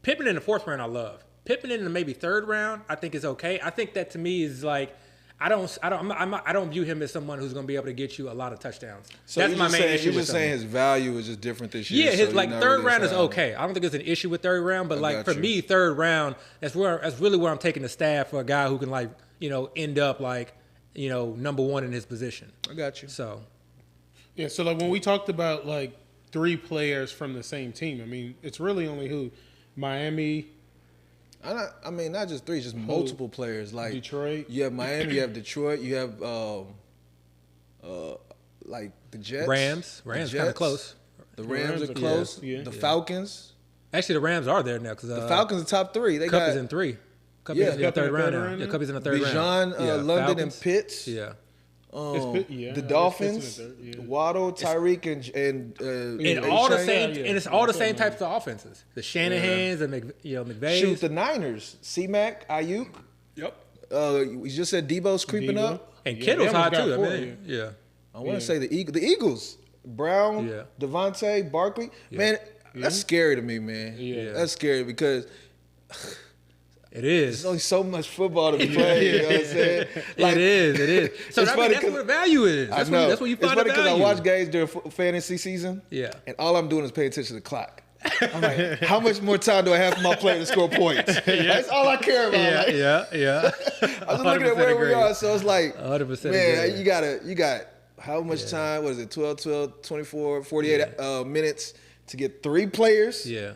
Pittman in the 4th round, I love. Pittman in the maybe 3rd round, I think is okay. I think that to me is like, I don't view him as someone who's going to be able to get you a lot of touchdowns. So that's my main issue. You're just saying his value is just different this year. Yeah, his so like 3rd really round is okay. I don't think it's an issue with 3rd round, but like for me, 3rd round, that's really where I'm taking the staff for a guy who can like end up like number 1 in his position. I got you. So yeah, so like when we talked about like 3 players from the same team, I mean it's really only who Miami. I mean, not just 3, just multiple players. Like Detroit. You have Miami, you have Detroit, you have like the Jets. Rams kind of close. The Rams are close. Yeah. The Falcons. Actually, the Rams are there now because the Falcons are top 3. They Cup is in 3. Cup is in the 3rd round now. Yeah, Cup is in the 3rd round. Bijan, London, Falcons. and Pitts. Yeah. The Dolphins, Waddle, Tyreek, and all the same, and it's all the same types of offenses. The Shanahan's and McVay's. Shoot, the Niners, C-Mac, Ayuk. Yep. We just said Debo's creeping up, and Kittle's hot too. I want to say the Eagles, Brown, Devante, Barkley. Man, that's scary to me, man. Yeah, that's scary because. It is. There's only so much football to be played. You know what I'm saying? Like, it is. So that's where the value is. That's where you find the value. It's funny because I watch games during fantasy season. Yeah. And all I'm doing is paying attention to the clock. I'm like, how much more time do I have for my player to score points? That's all I care about. Yeah. I was looking at where we are, so it's like, 100% man, you got how much time? What is it? 12, 24, 48 minutes to get 3 players. Yeah.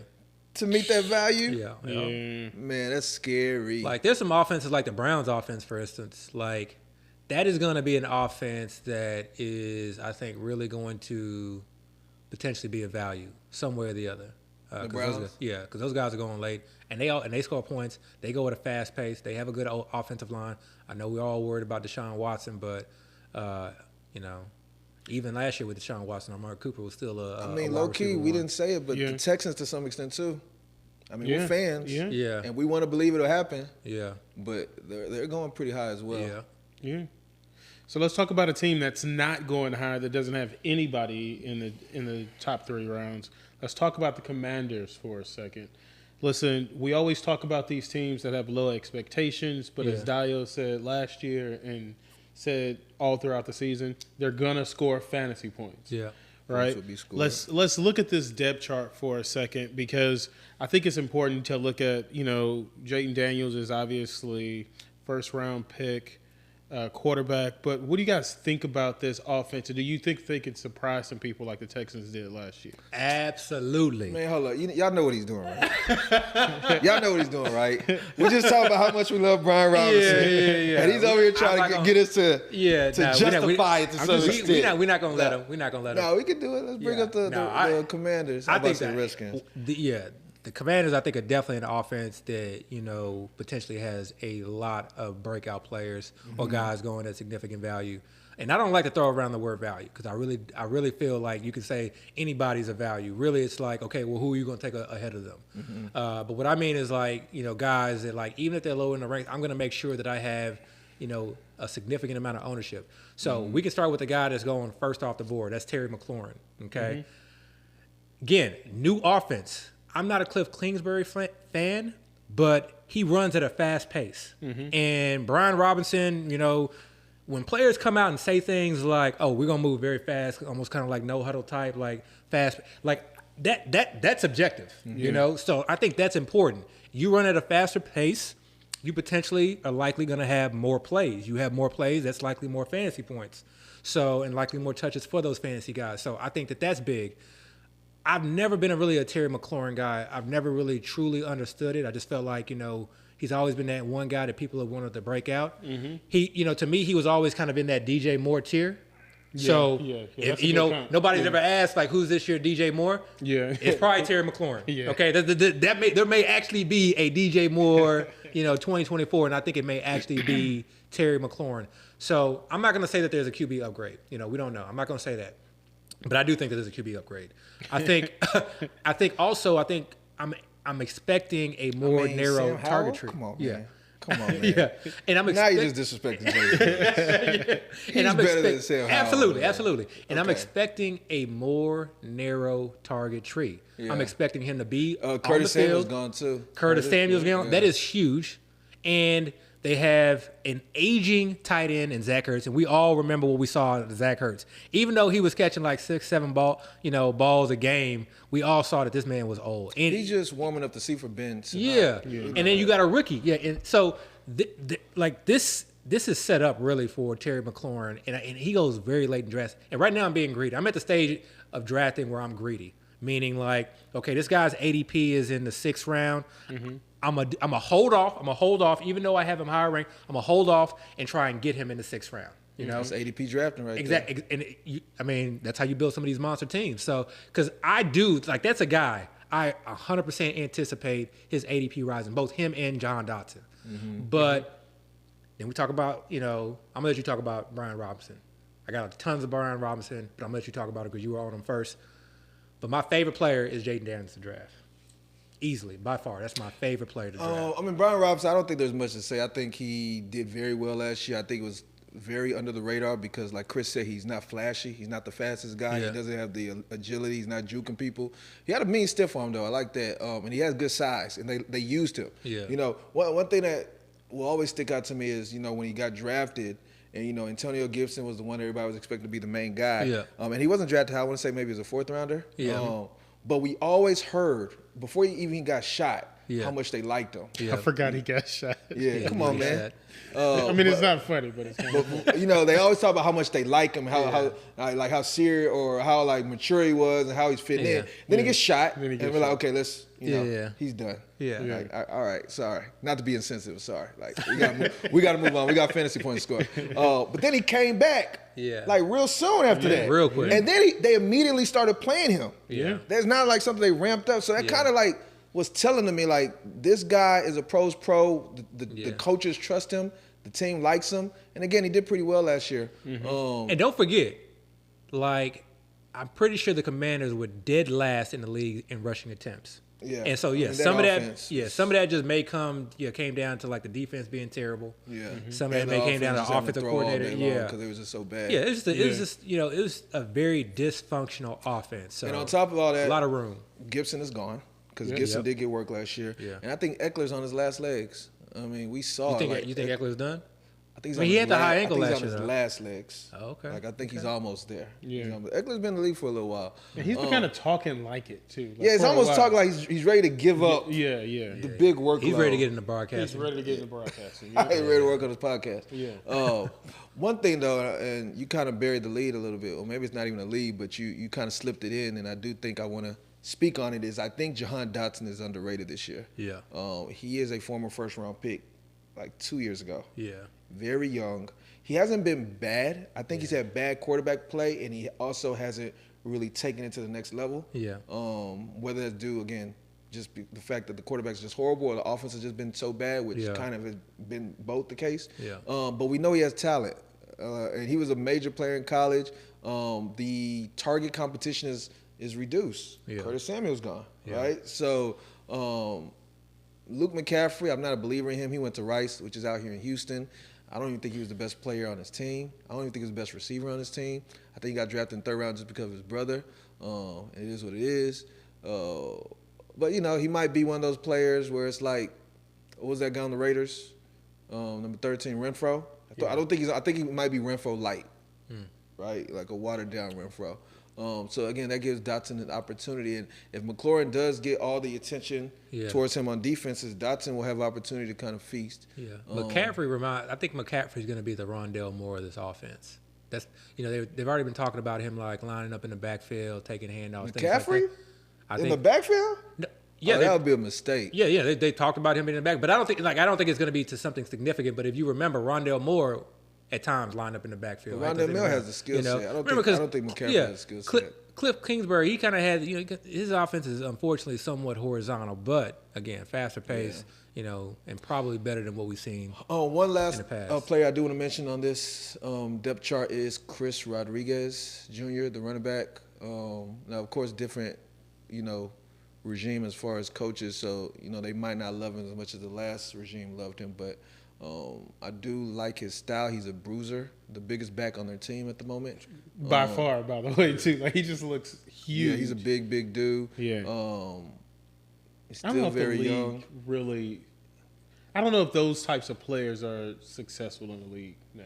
To meet that value? Yeah. Man, that's scary. Like, there's some offenses like the Browns offense, for instance. Like, that is going to be an offense that is, I think, really going to potentially be a value some way or the other. The Browns? Because those guys are going late, and they score points. They go at a fast pace. They have a good offensive line. I know we're all worried about Deshaun Watson, but, even last year with Deshaun Watson, Amari Cooper was still a low-key, we didn't say it, but the Texans to some extent too. I mean, we're fans. Yeah. And we want to believe it'll happen. Yeah. But they're going pretty high as well. Yeah. So let's talk about a team that's not going high, that doesn't have anybody in the top 3 rounds. Let's talk about the Commanders for a second. Listen, we always talk about these teams that have low expectations, but as Dio said last year and said all throughout the season, they're gonna score fantasy points. Yeah. Right. Let's look at this depth chart for a second, because I think it's important to look at, Jayden Daniels is obviously 1st round pick, quarterback. But what do you guys think about this offense? Do you think they could surprise some people like the Texans did last year? Absolutely. Man, hold up. Y'all know what he's doing, right? Y'all know what he's doing, right? We're just talking about how much we love Brian Robinson. Yeah. And he's over here trying to get us to justify it to some extent. We're not going to let him. We're not going to let him. No, we can do it. Let's bring up the Commanders. I think the Redskins. The Commanders, I think, are definitely an offense that, potentially has a lot of breakout players or guys going at significant value. And I don't like to throw around the word value, because I really feel like you can say anybody's a value. Really, it's like, okay, well, who are you going to take ahead of them? But what I mean is like, guys that like, even if they're low in the ranks, I'm going to make sure that I have, a significant amount of ownership. So we can start with the guy that's going first off the board. That's Terry McLaurin, okay? Again, new offense. I'm not a Cliff Kingsbury fan, but he runs at a fast pace. And Brian Robinson, when players come out and say things like, "Oh, we're gonna move very fast," almost kind of like no huddle type, like fast, like that's objective, So I think that's important. You run at a faster pace, you potentially are likely gonna have more plays. You have more plays, that's likely more fantasy points. So, and likely more touches for those fantasy guys. So I think that's big. I've never been a Terry McLaurin guy. I've never really truly understood it. I just felt like, he's always been that one guy that people have wanted to break out. He, to me, he was always kind of in that DJ Moore tier. So, that's if, nobody's ever asked, like, who's this year DJ Moore? Yeah. It's probably Terry McLaurin. Yeah. Okay, there may actually be a DJ Moore, 2024, and I think it may actually be Terry McLaurin. So I'm not going to say that there's a QB upgrade. We don't know. I'm not going to say that. But I do think that there's a QB upgrade. I think I'm expecting a more narrow target tree. Come on, yeah. man. Come on, man. Yeah, and I'm now you're just disrespecting Jay. He's better than Sam Howell. Absolutely. And I'm expecting a more narrow target tree. Yeah. I'm expecting him to be Curtis Samuel's gone too. Curtis Samuel's gone. Yeah. That is huge. And they have an aging tight end in Zach Ertz, and we all remember what we saw in Zach Ertz. Even though he was catching like 6-7 balls a game, we all saw that this man was old. And he's just warming up the seat for Ben. Yeah. And then you got a rookie. Yeah, and so this is set up really for Terry McLaurin, and he goes very late in draft. And right now I'm being greedy. I'm at the stage of drafting where I'm greedy, meaning like, okay, this guy's ADP is in the 6th round. Mm-hmm. I'm a hold off. I'm a hold off, even though I have him higher ranked. I'm a hold off and try and get him in the 6th round. It's ADP drafting right exactly. there. And that's how you build some of these monster teams. So, because I do that's a guy I 100% anticipate his ADP rising, both him and John Dotson. Mm-hmm. But then we talk about I'm gonna let you talk about Brian Robinson. I got tons of Brian Robinson, but I'm gonna let you talk about it because you were on him first. But my favorite player is Jaden Daniels to draft. Easily, by far. That's my favorite player to draft. Brian Robinson, I don't think there's much to say. I think he did very well last year. I think it was very under the radar because, like Chris said, he's not flashy. He's not the fastest guy. Yeah. He doesn't have the agility. He's not juking people. He had a mean stiff arm, though. I like that. And he has good size, and they used him. Yeah. One thing that will always stick out to me is, when he got drafted, and, Antonio Gibson was the one everybody was expecting to be the main guy. Yeah. And he wasn't drafted, I want to say maybe he was a 4th rounder. Yeah. But we always heard, before he even got shot, how much they liked him. Yeah. I forgot he got shot. Yeah, come on, man. It's not funny, but it's kind of they always talk about how much they like him, how serious or how mature he was and how he's fitting in. Then he gets shot, and we're like, okay, let's, he's done. Yeah. All right, sorry. Not to be insensitive, sorry. We got to move on. We got fantasy points to score. But then he came back. Yeah. Real soon after that. Real quick. And then they immediately started playing him. Yeah. There's not something they ramped up. So that kind of was telling to me this guy is a pro's pro. The coaches trust him. The team likes him. And again, he did pretty well last year. Mm-hmm. And don't forget, I'm pretty sure the Commanders were dead last in the league in rushing attempts. Yeah. And so some of that just may came down to the defense being terrible. Yeah. Mm-hmm. Some of that may came down to the offensive coordinator. Yeah. Because it was just so bad. Yeah. It was a very dysfunctional offense. So and on top of all that, a lot of room. Gibson is gone because Gibson did get work last year. Yeah. And I think Eckler's on his last legs. We saw. You think Eckler's done? I think he had the high ankle last year. He's on his last legs. Oh, okay. I think he's almost there. Yeah. Eckler's been in the league for a little while. And he's been kind of talking like it too. It's almost talking like he's ready to give up. The big workload. He's ready to get in the broadcasting. He's ready to get in the broadcasting. I ain't ready to work on his podcast. Yeah. One thing though, and you kind of buried the lead a little bit, or maybe it's not even a lead, but you kind of slipped it in, and I do think I want to speak on it. Is I think Jahan Dotson is underrated this year. Yeah. He is a former 1st-round pick, 2 years ago. Yeah. Very young. He hasn't been bad. I think he's had bad quarterback play, and he also hasn't really taken it to the next level. Yeah. Whether that's due, again, just the fact that the quarterback's just horrible or the offense has just been so bad, which kind of has been both the case. Yeah. But we know he has talent, and he was a major player in college. The target competition is reduced. Yeah. Curtis Samuel's gone, right? So Luke McCaffrey, I'm not a believer in him. He went to Rice, which is out here in Houston. I don't even think he was the best player on his team. I don't even think he was the best receiver on his team. I think he got drafted in 3rd round just because of his brother. It is what it is. But, he might be one of those players where it's what was that guy on the Raiders? Number 13, Renfro. I think he might be Renfro light, right? Like a watered-down Renfro. So, again, that gives Dotson an opportunity. And if McLaurin does get all the attention towards him on defenses, Dotson will have opportunity to kind of feast. Yeah. I think McCaffrey's going to be the Rondale Moore of this offense. That's they've already been talking about him lining up in the backfield, taking handoffs. McCaffrey? In the backfield? No, yeah, that would be a mistake. Yeah. They talked about him in the back, but I don't think it's going to be to something significant. But if you remember, Rondale Moore at times line up in the backfield. Rondell Mill has the skill set. I don't think McCaffrey has the skill set. Cliff Kingsbury, he kind of had, his offense is unfortunately somewhat horizontal, but again, faster pace, and probably better than what we've seen. One last player I do want to mention on this depth chart is Chris Rodriguez Jr., the running back. Now, of course, different, regime as far as coaches, so they might not love him as much as the last regime loved him, but I do like his style. He's a bruiser, the biggest back on their team at the moment. By far, by the way, too. Like, he just looks huge. Yeah, he's a big dude. Yeah. He's still very young. Really, I don't know if those types of players are successful in the league now.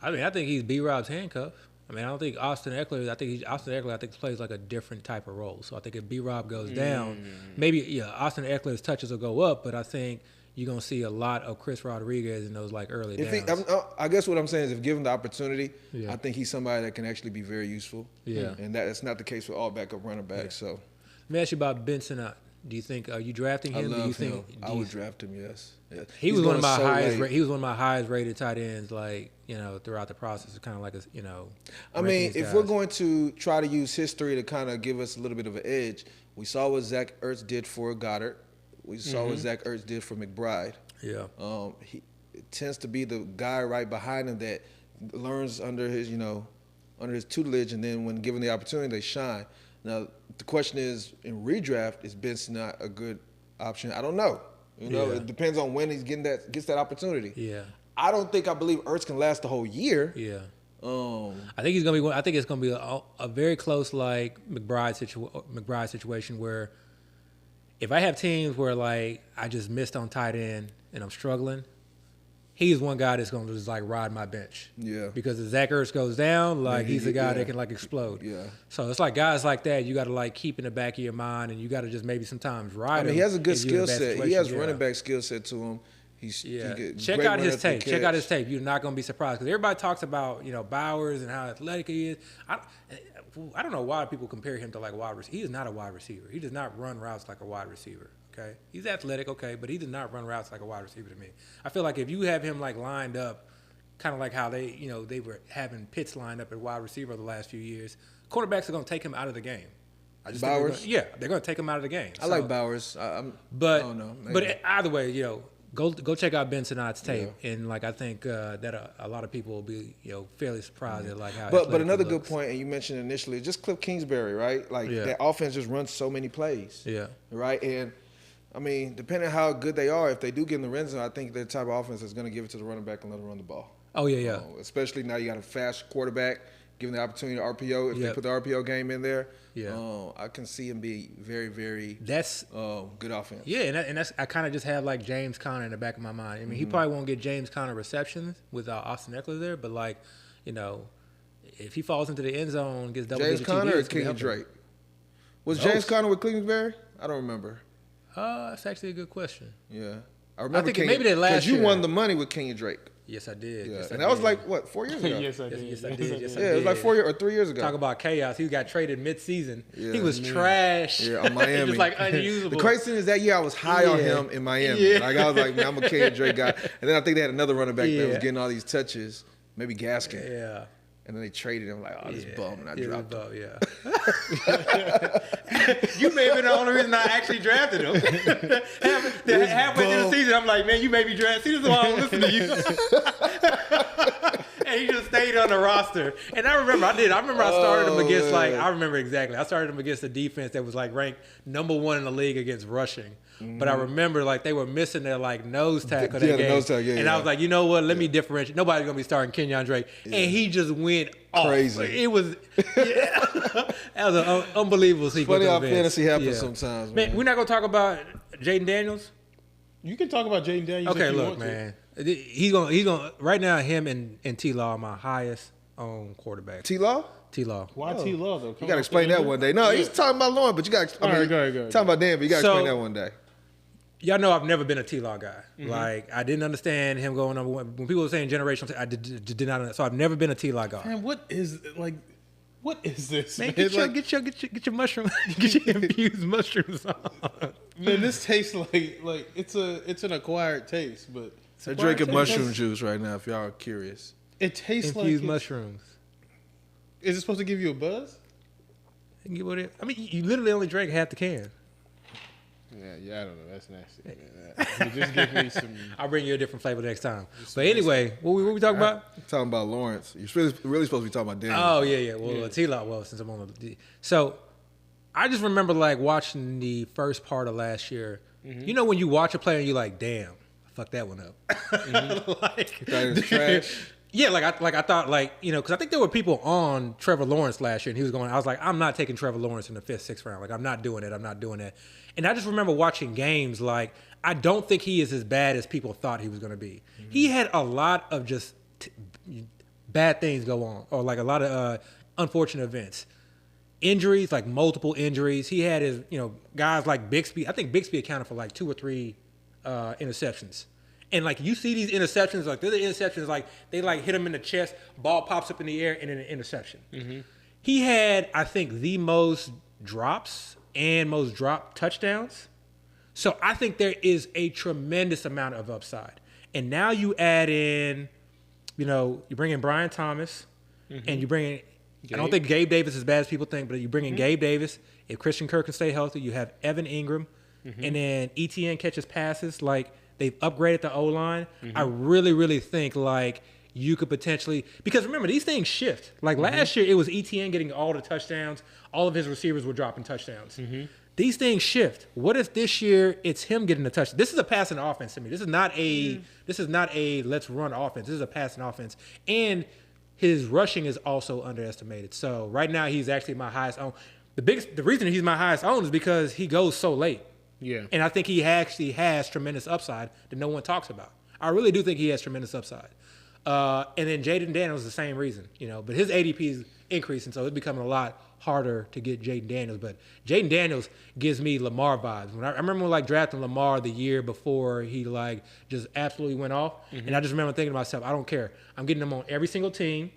I think he's B-Rob's handcuff. I don't think Austin Eckler. Austin Eckler plays like a different type of role. So I think if B-Rob goes down, maybe Austin Eckler's touches will go up. But I think you're gonna see a lot of Chris Rodriguez in those early downs. I guess what I'm saying is, if given the opportunity, I think he's somebody that can actually be very useful. Yeah, and that's not the case with all backup running backs. So, let me ask you about Benson. Do you think are you drafting him? I love him. I would draft him. Yes. He was one of my highest. He was one of my highest rated tight ends. Throughout the process, it's kind of like if we're going to try to use history to kind of give us a little bit of an edge, we saw what Zach Ertz did for Goddard. We saw what Zach Ertz did for McBride. Yeah. He tends to be the guy right behind him that learns under his tutelage, and then when given the opportunity, they shine. Now, the question is, in redraft, is Benson not a good option? I don't know. It depends on when he gets that opportunity. Yeah. I believe Ertz can last the whole year. Yeah. I think he's gonna be. I think it's gonna be a very close McBride situation where if I have teams where I just missed on tight end and I'm struggling, he's one guy that's going to just ride my bench. Yeah. Because if Zach Ertz goes down, he's the guy that can explode. Yeah. So it's guys like that you got to keep in the back of your mind, and you got to just maybe sometimes ride him. He has a good skill set. He has running back skill set to him. Check out his tape. Check out his tape. You're not going to be surprised because everybody talks about Bowers and how athletic he is. I don't know why people compare him to wide receiver. He is not a wide receiver. He does not run routes like a wide receiver. Okay, he's athletic, but he does not run routes like a wide receiver to me. I feel like if you have him lined up, kind of like how they were having Pitts lined up at wide receiver the last few years, quarterbacks are going to take him out of the game. Bowers? They're going to take him out of the game. I like Bowers. I don't know. Maybe. But either way, go check out Ben Sinat's tape, and I think that a lot of people will be fairly surprised at how. But another good point, and you mentioned initially, just Cliff Kingsbury, right? That offense just runs so many plays. Yeah. Right, and depending on how good they are, if they do get in the red zone, I think they're the type of offense that's going to give it to the running back and let him run the ball. Oh yeah. Especially now you got a fast quarterback, given the opportunity to RPO. If they put the RPO game in there, I can see him be very, very good offense. Yeah, and that's I kind of just have James Conner in the back of my mind. He probably won't get James Conner receptions with Austin Eckler there, but if he falls into the end zone, gets double digit James Conner or Kenyon Drake? Was James Conner with Kingsbury? I don't remember. That's actually a good question. Yeah, I remember. Maybe that last year. Because you won the money with Kenyon Drake. Yes, I did. Yeah. Yes, and that was 4 years ago? Yes, I did. Yes, I did. Yes, I did. It was 4 years or 3 years ago. Talk about chaos. He got traded mid-season. Yeah, he was trash. Yeah, on Miami. He was unusable. The crazy thing is that year I was high on him in Miami. Yeah. I was like, man, I'm a Kenyon Drake guy. And then I think they had another running back that was getting all these touches, maybe Gaskin. Yeah. And then they traded him this bum, and I dropped him. Yeah. You may have been the only reason I actually drafted him. Halfway through the season, I'm like, man, you may be drafted. See, this is why I don't listen to you. And he just stayed on the roster. And I remember I started him against I remember exactly. I started him against a defense that was ranked number 1 in the league against rushing. Mm-hmm. But I remember they were missing their nose tackle that game. Nose tackle, and I was like, you know what? Let me differentiate. Nobody's gonna be starting Kenyon Drake. Yeah. And he just went crazy. Off. It was that was an unbelievable sequence. Funny how fantasy happens sometimes, man. We're not gonna talk about Jaden Daniels. You can talk about Jaden Daniels. Okay, if you look, want man. He's gonna right now. Him and T-Law are my highest owned quarterback. T-Law. Why T-Law though? You gotta explain that one day. No, he's talking about Lauren, but you gotta. Go ahead. Talking about Dan, but you gotta explain that one day. Y'all know I've never been a T-Law guy. Mm-hmm. I didn't understand him going number 1. When people were saying generational, I did not understand. So I've never been a T-Law guy. Man, what is this? Man, get your mushroom, get your infused mushrooms on. Man, this tastes like it's an acquired taste, but they're drinking mushroom juice right now. If y'all are curious, It tastes like infused mushrooms. Is it supposed to give you a buzz? I mean, you literally only drank half the can. Yeah, I don't know. That's nasty. Just give me some. I'll bring you a different flavor next time. But anyway, what we talking about? I'm talking about Lawrence. You're really supposed to be talking about Daniel. Oh, yeah. Well, T-Law, since I'm on the... So, I just remember, like, watching the first part of last year. Mm-hmm. You know when you watch a player and you're like, damn, I fucked that one up. Mm-hmm. Like, that is trash. Yeah, I thought, like, you know, because I think there were people on Trevor Lawrence last year, and he was going, I was like, I'm not taking Trevor Lawrence in the 5th, 6th round. Like, I'm not doing it. And I just remember watching games, like, I don't think he is as bad as people thought he was going to be. Mm-hmm. He had a lot of just bad things go on, or like a lot of unfortunate events. Injuries, like multiple injuries. He had his, you know, guys like Bixby. I think Bixby accounted for like 2 or 3 interceptions. And like you see these interceptions, like they're the interceptions, like they like hit him in the chest, ball pops up in the air, and then an interception. Mm-hmm. He had, I think, the most drops and most drop touchdowns. So I think there is a tremendous amount of upside. And now you add in, you know, you bring in Brian Thomas, and you bring in, I don't think Gabe Davis is as bad as people think, but you bring in Gabe Davis. If Christian Kirk can stay healthy, you have Evan Ingram, and then ETN catches passes. Like, they've upgraded the O-line. I really, really think, like, you could potentially – because remember, these things shift. Like, last year, it was ETN getting all the touchdowns. All of his receivers were dropping touchdowns. These things shift. What if this year it's him getting the touchdown? This is a passing offense to me. This is not a let's run offense. This is a passing offense. And his rushing is also underestimated. So right now he's actually my highest owned. The reason he's my highest owned is because he goes so late. Yeah. And I think he actually has tremendous upside that no one talks about. I really do think he has tremendous upside. And then Jaden Daniels the same reason, you know, but his ADP is increasing, so it's becoming a lot harder to get Jaden Daniels. But Jaden Daniels gives me Lamar vibes. When I remember like drafting Lamar the year before he like just absolutely went off, and I just remember thinking to myself, I don't care. I'm getting him on every single team.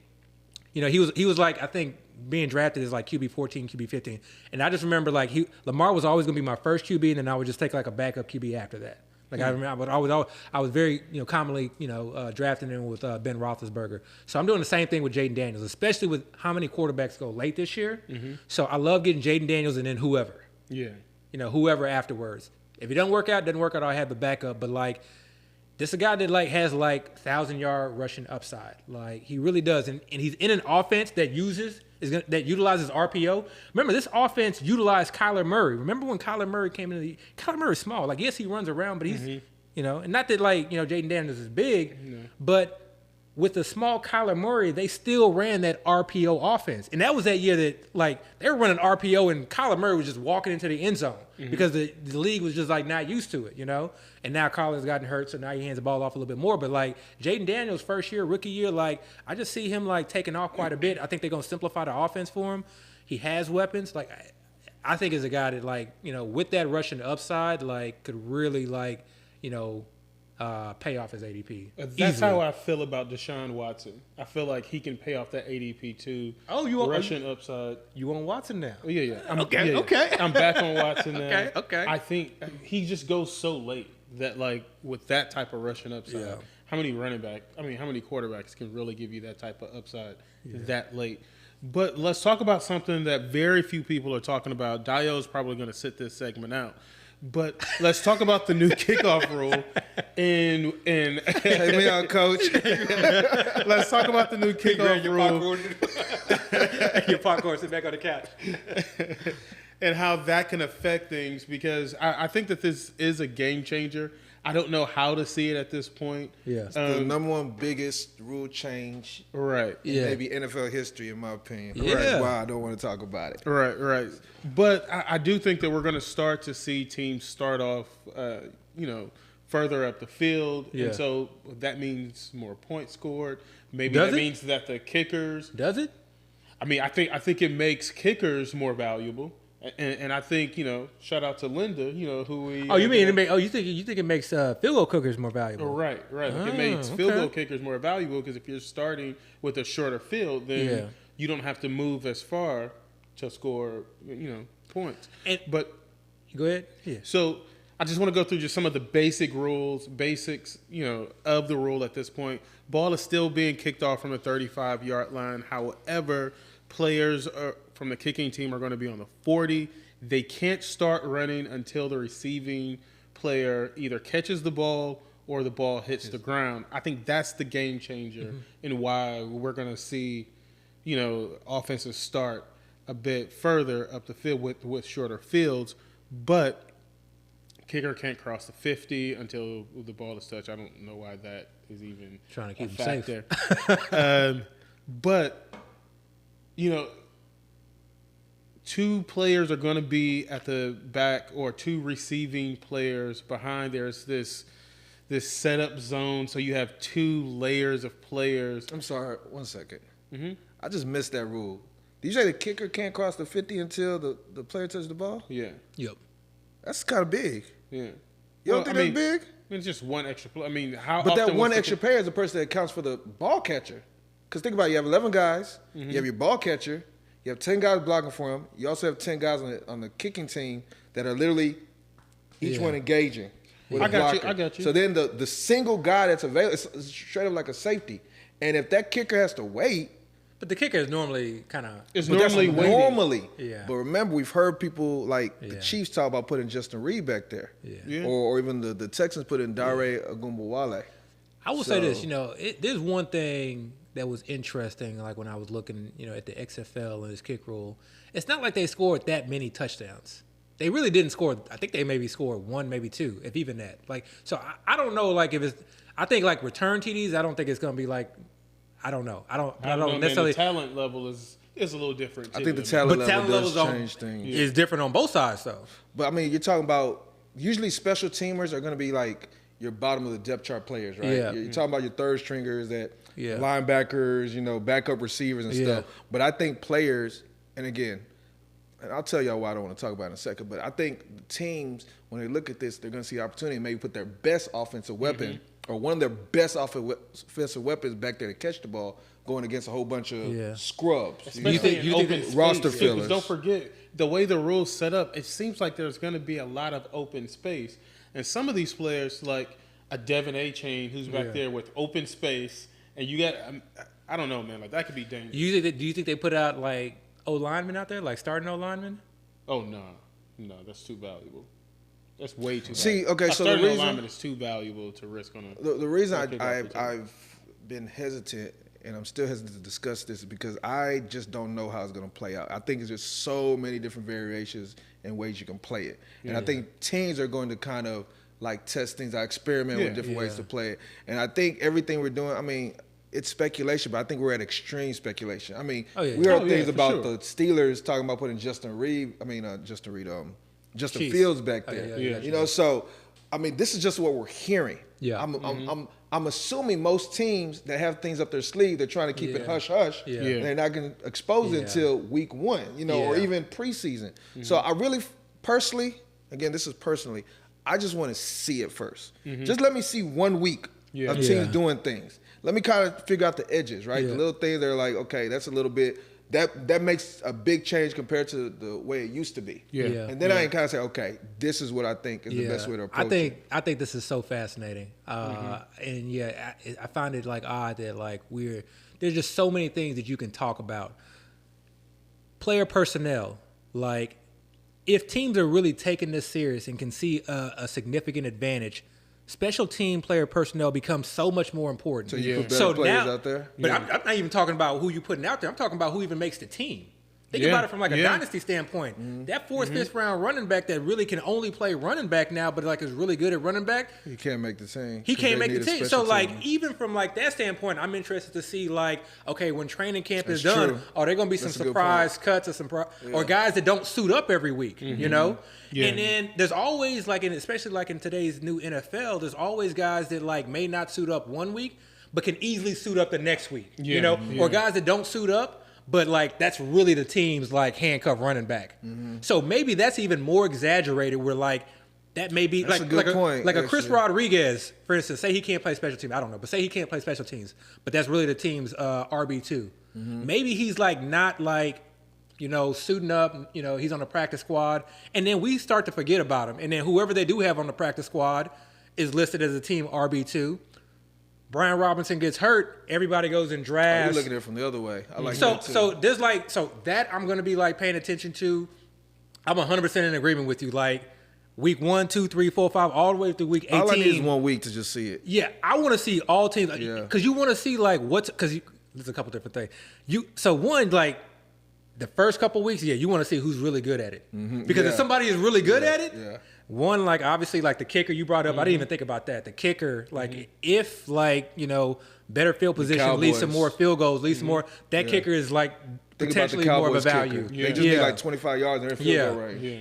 You know, he was like, I think being drafted is like QB 14, QB 15, and I just remember like Lamar was always going to be my first QB, and then I would just take like a backup QB after that. Like I remember, I was very, you know, commonly, you know, drafting in with Ben Roethlisberger. So I'm doing the same thing with Jaden Daniels, especially with how many quarterbacks go late this year. So I love getting Jaden Daniels and then whoever. Yeah. You know, whoever afterwards. If it doesn't work out, I have a backup. But like, this is a guy that like has like 1,000-yard rushing upside. Like he really does, and he's in an offense that utilizes RPO. Remember, this offense utilized Kyler Murray. Remember when Kyler Murray came into Kyler Murray's small. Like, yes, he runs around, but he's, you know, and not that like, you know, Jaden Daniels is big, but with the small Kyler Murray, they still ran that RPO offense. And that was that year that like they were running RPO and Kyler Murray was just walking into the end zone because the league was just like not used to it, you know? And now Kyler's gotten hurt, so now he hands the ball off a little bit more. But like Jaden Daniels' first year, rookie year, like I just see him like taking off quite a bit. I think they're going to simplify the offense for him. He has weapons. Like I think is a guy that like, you know, with that rushing upside, like could really like, you know, pay off his ADP. That's easily. how I feel about Deshaun Watson. I feel like he can pay off that ADP too. Oh, you want rushing upside? You on Watson now? Oh, yeah. Okay. I'm back on Watson now. Okay. I think he just goes so late that like with that type of rushing upside, how many quarterbacks can really give you that type of upside that late? But let's talk about something that very few people are talking about. Dio's probably going to sit this segment out. But let's talk about the new kickoff rule. And hey, me out, coach. Let's talk about the new kickoff rule. Your popcorn, sit back on the couch. And how that can affect things, because I think that this is a game changer. I don't know how to see it at this point. Yeah, it's the number one biggest rule change, right? In maybe NFL history, in my opinion. Yeah. Right. Why I don't want to talk about it. Right. But I do think that we're going to start to see teams start off, further up the field, and so that means more points scored. Maybe means that the kickers. Does it? I mean, I think it makes kickers more valuable. And I think, you know, shout out to Linda, you know, who we. Oh, you mean you think it makes field goal kickers more valuable? Right. It makes field goal kickers more valuable because if you're starting with a shorter field, then you don't have to move as far to score, you know, points. But go ahead. Yeah. So I just want to go through just some of the basics, of the rule at this point. Ball is still being kicked off from the 35-yard line. However, players from the kicking team are going to be on the 40. They can't start running until the receiving player either catches the ball or the ball hits the ground. I think that's the game changer and why we're going to see, offenses start a bit further up the field with shorter fields. But kicker can't cross the 50 until the ball is touched. I don't know why that is even trying to keep a him fact there. But, two players are going to be at the back or two receiving players behind. There's this setup zone, so you have two layers of players. I'm sorry, 1 second. I just missed that rule. Did you say the kicker can't cross the 50 until the player touches the ball? Yeah. Yep. That's kind of big. Yeah. You don't think that's big? It's just one extra player. I mean, how But often that one extra player is the person that accounts for the ball catcher. Because think about it, you have 11 guys, you have your ball catcher, you have 10 guys blocking for him, you also have 10 guys on the kicking team that are literally each one engaging with a blocker. I got you. So then the single guy that's available is straight up like a safety. And if that kicker has to wait, But the kicker is normally kind of. It's normally waiting. Normally. Yeah. But remember, we've heard people like the Chiefs talk about putting Justin Reed back there. Yeah. Or even the Texans put in Dare Ogunbowale. I will say this, there's one thing that was interesting, like when I was looking, at the XFL and this kick rule. It's not like they scored that many touchdowns. They really didn't score. I think they maybe scored one, maybe two, if even that. So I don't know, if it's. I think return TDs. I don't think it's gonna be I don't know. I don't necessarily. The talent level is a little different. I think the talent level does change things. Is different on both sides, though. But I mean, you're talking about usually special teamers are going to be your bottom of the depth chart players, right? Yeah. You're talking about your third stringers, linebackers, backup receivers and stuff. But I think players, and again, and I'll tell y'all why I don't want to talk about it in a second. But I think the teams, when they look at this, they're going to see opportunity and maybe put their best offensive weapon. Or one of their best offensive weapons back there to catch the ball, going against a whole bunch of scrubs. Especially in open space, roster fillers. Don't forget, the way the rules set up, it seems like there's going to be a lot of open space. And some of these players, like a Devin A. Chain, who's back there with open space, and you got, I don't know, man, that could be dangerous. Do you think they put out, O-linemen out there, starting O-linemen? Oh, no, that's too valuable. That's way too. See, valuable. okay, so the reason alignment is too valuable to risk on a. The reason I've been hesitant, and I'm still hesitant to discuss this, is because I just don't know how it's going to play out. I think it's just so many different variations and ways you can play it, and I think teams are going to kind of test things. I experiment with different ways to play it, and I think everything we're doing. I mean, it's speculation, but I think we're at extreme speculation. I mean, we heard things about the Steelers talking about putting Justin Fields back there. So I mean, this is just what we're hearing. Yeah. I'm assuming most teams that have things up their sleeve, they're trying to keep it hush hush. Yeah. And they're not going to expose it until week 1, or even preseason. So I really personally, again, this is personally, I just want to see it first. Just let me see 1 week of teams doing things. Let me kind of figure out the edges, right? The little things that are okay, that's a little bit. That makes a big change compared to the way it used to be. And then I can kind of say, okay, this is what I think is the best way to approach it. I think this is so fascinating. And I find it odd that there's just so many things that you can talk about. Player personnel, if teams are really taking this serious and can see a significant advantage, special team player personnel becomes so much more important. So you put better players out there? But I'm not even talking about who you're putting out there. I'm talking about who even makes the team. Think about it from a dynasty standpoint. That fourth, fifth round running back that really can only play running back now, but is really good at running back. He can't make the team. He can't make the team. So even from that standpoint, I'm interested to see okay, when training camp is done, are there going to be some surprise cuts or or guys that don't suit up every week? And then there's always especially in today's new NFL, there's always guys that may not suit up 1 week, but can easily suit up the next week. Or guys that don't suit up. But that's really the team's handcuff running back. So maybe that's even more exaggerated. Where that may be that's a good point, a Chris Rodriguez, for instance. Say he can't play special teams. I don't know, but say he can't play special teams. But that's really the team's RB2. Maybe he's not suiting up, he's on the practice squad, and then we start to forget about him. And then whoever they do have on the practice squad is listed as a team RB2. Brian Robinson gets hurt, everybody goes and drafts. You're looking at it from the other way. I like that too. So there's that I'm going to be paying attention to. I'm 100% in agreement with you. Week 1, 2, 3, 4, 5, all the way through week 18. All I need is 1 week to just see it. Yeah, I want to see all teams because you want to see because there's a couple different things. The first couple weeks, you want to see who's really good at it. Mm-hmm. Because if somebody is really good at it, one, obviously, the kicker you brought up, I didn't even think about that. The kicker, if, better field position leads to more field goals, leads to more, that kicker is, potentially more of a value. They just need, 25 yards in their field goal range. Yeah.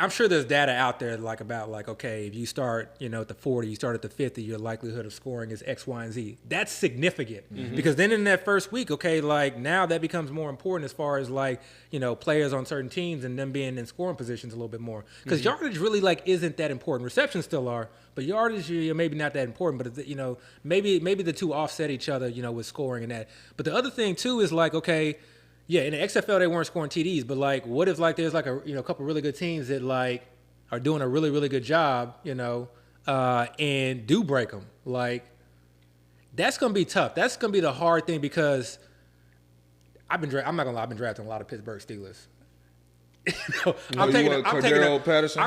I'm sure there's data out there about okay, if you start, at the 40, you start at the 50, your likelihood of scoring is X, Y, and Z. That's significant because then in that first week, now that becomes more important as far as players on certain teams and them being in scoring positions a little bit more. Because yardage really isn't that important. Receptions still are, but yardage maybe not that important. But maybe the two offset each other, with scoring and that. But the other thing too is yeah, in the XFL they weren't scoring TDs, but what if there's a couple really good teams that are doing a really really good job, and do break them. That's gonna be tough. That's gonna be the hard thing because I'm not gonna lie, I've been drafting a lot of Pittsburgh Steelers. I'm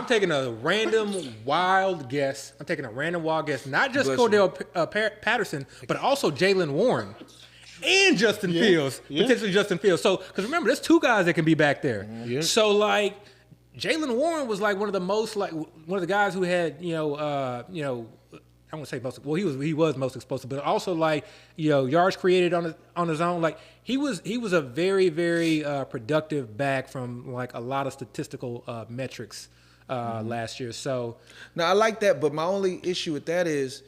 taking a random wild guess. Not just Cordell Patterson, but also Jalen Warren. And Justin Fields, potentially Justin Fields. So, because remember, there's two guys that can be back there. Yeah. So, Jalen Warren was one of the most, one of the guys who had, I won't say most. Well, he was most explosive, but also yards created on his own. He was a very very productive back from a lot of statistical metrics last year. So now I like that, but my only issue with that is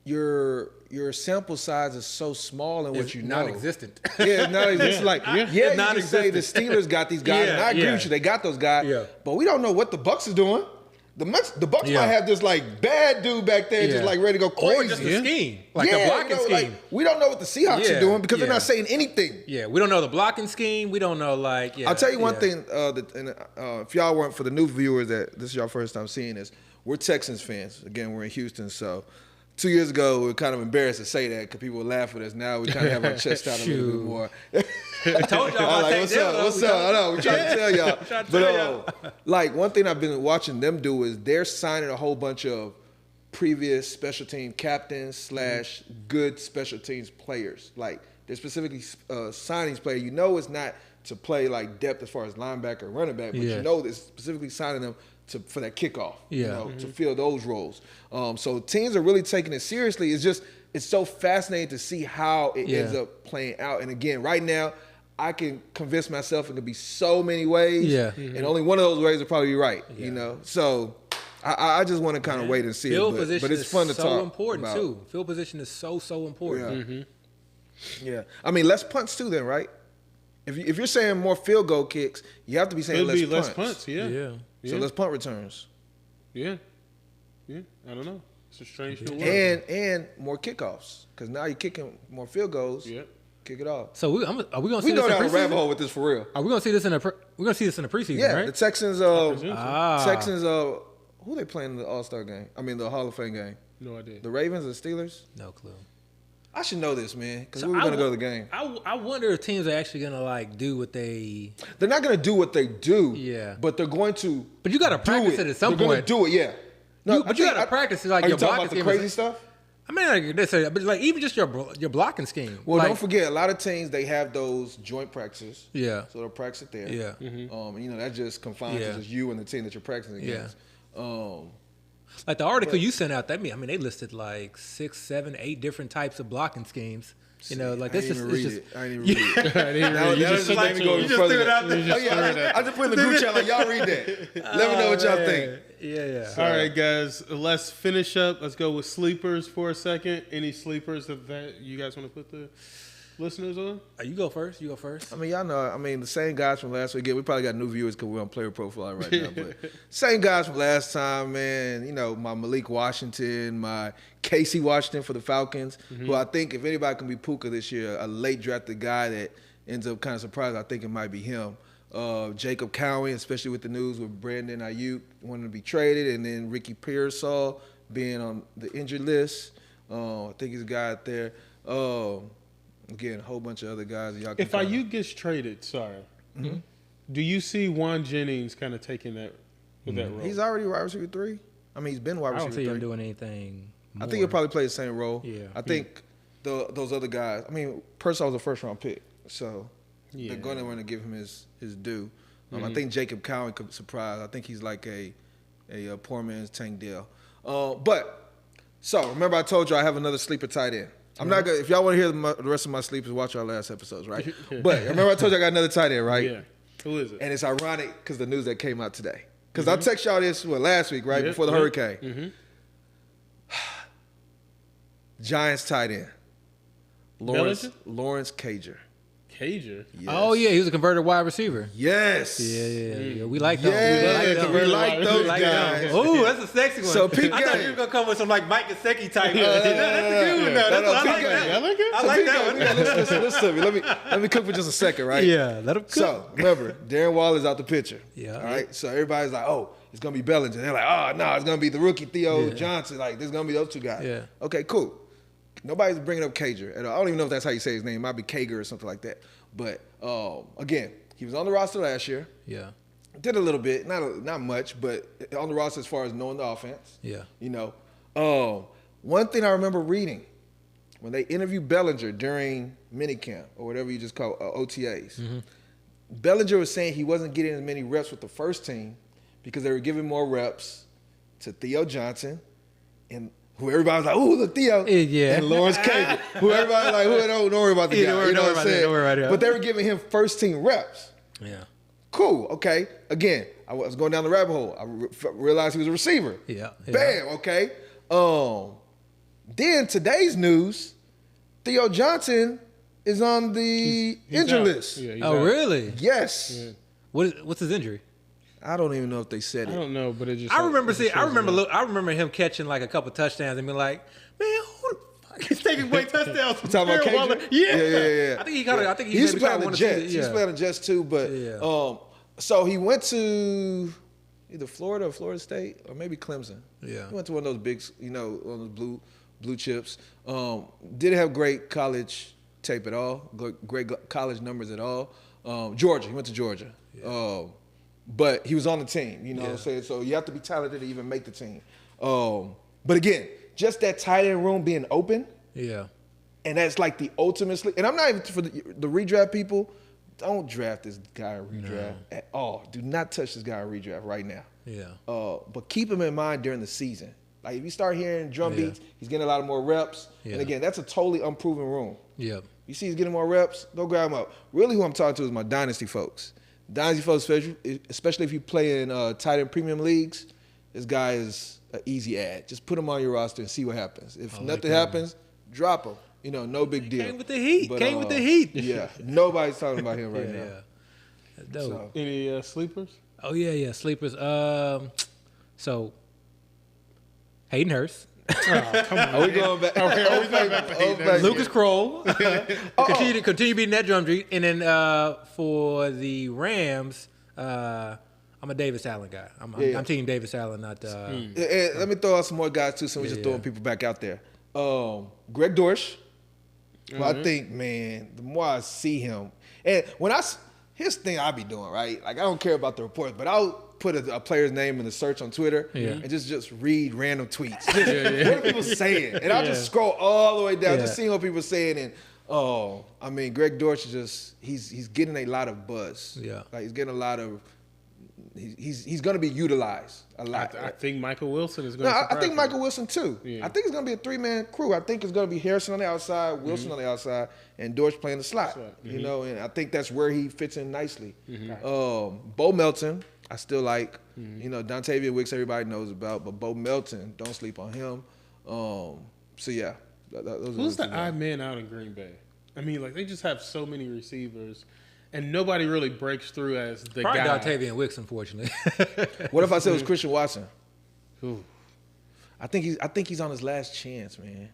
your sample size is so small in what you know. Non-existent. Yeah, non-existent. You can say the Steelers got these guys, and I agree with you. They got those guys, but we don't know what the Bucs are doing. The Bucs might have this bad dude back there just ready to go crazy. Or just the scheme, the blocking scheme. We don't know what the Seahawks are doing because they're not saying anything. Yeah, we don't know the blocking scheme. We don't know I'll tell you one thing. If y'all weren't, for the new viewers that this is your first time seeing this, we're Texans fans. Again, we're in Houston, so. 2 years ago, we were kind of embarrassed to say that because people would laugh at us. Now we kind of have our chest out a little bit more. I told y'all about what's up? I know, we're trying to tell y'all. But one thing I've been watching them do is they're signing a whole bunch of previous special team captains / good special teams players. They're specifically signing players. It's not to play depth as far as linebacker and running back, but they're specifically signing them for that kickoff, to fill those roles. So teams are really taking it seriously. It's so fascinating to see how it ends up playing out. And again, right now, I can convince myself it could be so many ways, and only one of those ways will probably be right. So I just want to kind of wait and see. Field position but it's fun to so talk important about. too. Field position is so important. Yeah, I mean less punts too, then, right? If you're saying more field goal kicks, you have to be saying less punts. Yeah. So less punt returns. Yeah. I don't know. It's a strange new world. And more kickoffs because now you're kicking more field goals. Yeah. Kick it off. So are we going to see this in the preseason? We go down a rabbit hole with this for real. Are we going to see this in the preseason? Right? The Texans. Texans. Who they playing in the All-Star game? I mean the Hall of Fame game. No idea. The Ravens or the Steelers? No clue. I should know this, man, because we were going to go to the game. I wonder if teams are actually going to do what they. They're not going to do what they do. Yeah. But they're going to. But you got to practice it at some point. They're going to do it. Yeah. No, but you got to practice it are you talking about the crazy stuff? I mean, but even just your blocking scheme. Well, don't forget, a lot of teams they have those joint practices. Yeah. So they'll practice it there. Yeah. That just confines to just you and the team that you're practicing against. The article you sent out, they listed 6, 7, 8 different types of blocking schemes. I didn't even read it. You just threw it out there. I just put in the group chat y'all read that. Let me know what y'all think. Yeah. So. All right, guys, let's finish up. Let's go with sleepers for a second. Any sleepers that you guys want to put the listeners on? You go first. I mean, y'all know. The same guys from last week. Again, we probably got new viewers because we're on Player Profile right now. But same guys from last time, man. My Malik Washington, my Casey Washington for the Falcons, who I think if anybody can be Puka this year, a late drafted guy that ends up kind of surprised, I think it might be him. Jacob Cowan, especially with the news with Brandon Ayuk wanting to be traded, and then Ricky Pearsall being on the injured list. I think he's a guy out there. Again, a whole bunch of other guys. Y'all can if Ayuk gets traded, do you see Juan Jennings kind of taking that role? He's already wide receiver 3. I mean, he's been wide receiver 3. I don't see him doing anything more. I think he'll probably play the same role. Yeah. I think those other guys. I mean, Pearsall was a first-round pick, so they're going to want to give him his due. I think Jacob Cowan could surprise. I think he's like a poor man's Tank Dell. So remember I told you I have another sleeper tight end. I'm not gonna. If y'all want to hear the rest of my sleepers, watch our last episodes, right? But remember I told you I got another tight end, right? Yeah. Who is it? And it's ironic because the news that came out today. Because I text y'all this last week, right before the hurricane. Giants tight end, Lawrence Cager. Cager? Yes. Oh, yeah, he was a converted wide receiver. Yes. Yeah. We like those. Yeah, we like those guys. Oh, that's a sexy one. So peep I thought game. you were going to come with some like Mike Gesicki type. That's a good one. I like that one. Listen to me. Let me cook for just a second, right? Yeah, let him cook. So remember, Darren Waller's out the picture. Yeah. All right. So everybody's like, oh, it's gonna be Bellinger. They're like, oh no, it's gonna be the rookie Theo Johnson. Like, there's gonna be those two guys. Yeah. Okay, cool. Nobody's bringing up Cager at all. I don't even know if that's how you say his name. It might be Kager or something like that. But again, he was on the roster last year. Yeah. Did a little bit, not much, but on the roster as far as knowing the offense. Yeah. You know, one thing I remember reading when they interviewed Bellinger during minicamp or whatever you just call OTAs, Bellinger was saying he wasn't getting as many reps with the first team because they were giving more reps to Theo Johnson and who everybody was like, ooh, look, Theo. Yeah. And Lawrence Cager. Who everybody was like, who don't worry about the guy. You know what I'm saying? Don't worry about it. But they were giving him first team reps. Yeah. Cool, okay. Again, I was going down the rabbit hole. I realized he was a receiver. Yeah. Bam, okay. Then today's news, Theo Johnson is on the injury list. Yeah, Oh, really? Yes. Yeah. What's his injury? I don't even know if they said it. I don't know, but it just. I remember him catching like a couple touchdowns and being like, man, who the fuck is taking away touchdowns from talking about Darren Waller? Cager? Yeah. Yeah. I think he's playing the Jets. He's playing the Jets too, but so he went to either Florida or Florida State or maybe Clemson. Yeah. He went to one of those big, one of those blue chips. Didn't have great college tape at all, great college numbers at all. Georgia, he went to Georgia. Yeah. But he was on the team, you know what I'm saying? So you have to be talented to even make the team. But again, just that tight end room being open. Yeah. And that's like the ultimate sleep. And I'm not even for the redraft people. Don't draft this guy in redraft at all. Do not touch this guy in redraft right now. Yeah. But keep him in mind during the season. Like if you start hearing drum beats, he's getting a lot of more reps. Yeah. And again, that's a totally unproven room. Yeah. You see he's getting more reps, go grab him up. Really who I'm talking to is my dynasty folks. Dynasty folks, especially if you play in tight end premium leagues, this guy is an easy ad. Just put him on your roster and see what happens. If nothing happens, drop him. No big deal. Came with the heat. Yeah, nobody's talking about him right now. Yeah. That's dope. So. Any sleepers? Oh, yeah, sleepers. So, Hayden Hurst. Oh, come on. Are we going back? Okay, Lucas Kroll. Continue beating that drum beat. And then for the Rams, I'm a Davis Allen guy. I'm team Davis Allen, not. And let me throw out some more guys too, so we're just throwing people back out there. Greg Dortch. Well, I think, man, the more I see him, and here's the thing I be doing, right? Like I don't care about the reports, but I'll put a player's name in the search on Twitter and just read random tweets. What are people saying? And I'll just scroll all the way down, just seeing what people are saying. And I mean, Greg Dortch is just he's getting a lot of buzz. Yeah, like he's getting a lot of. He's going to be utilized a lot. I think Michael Wilson is going to. I think Michael Wilson too. Yeah. I think it's going to be a 3-man crew. I think it's going to be Harrison on the outside, Wilson on the outside, and Dortch playing the slot. Mm-hmm. And I think that's where he fits in nicely. Mm-hmm. Bo Melton, I still like. Mm-hmm. Dontavian Wicks, everybody knows about, but Bo Melton, don't sleep on him. So yeah, those who's the odd man out in Green Bay? I mean, like they just have so many receivers. And nobody really breaks through as the Probably guy. Dontavian Wicks, unfortunately. What if I said it was Christian Watson? Ooh. I think he's on his last chance, man.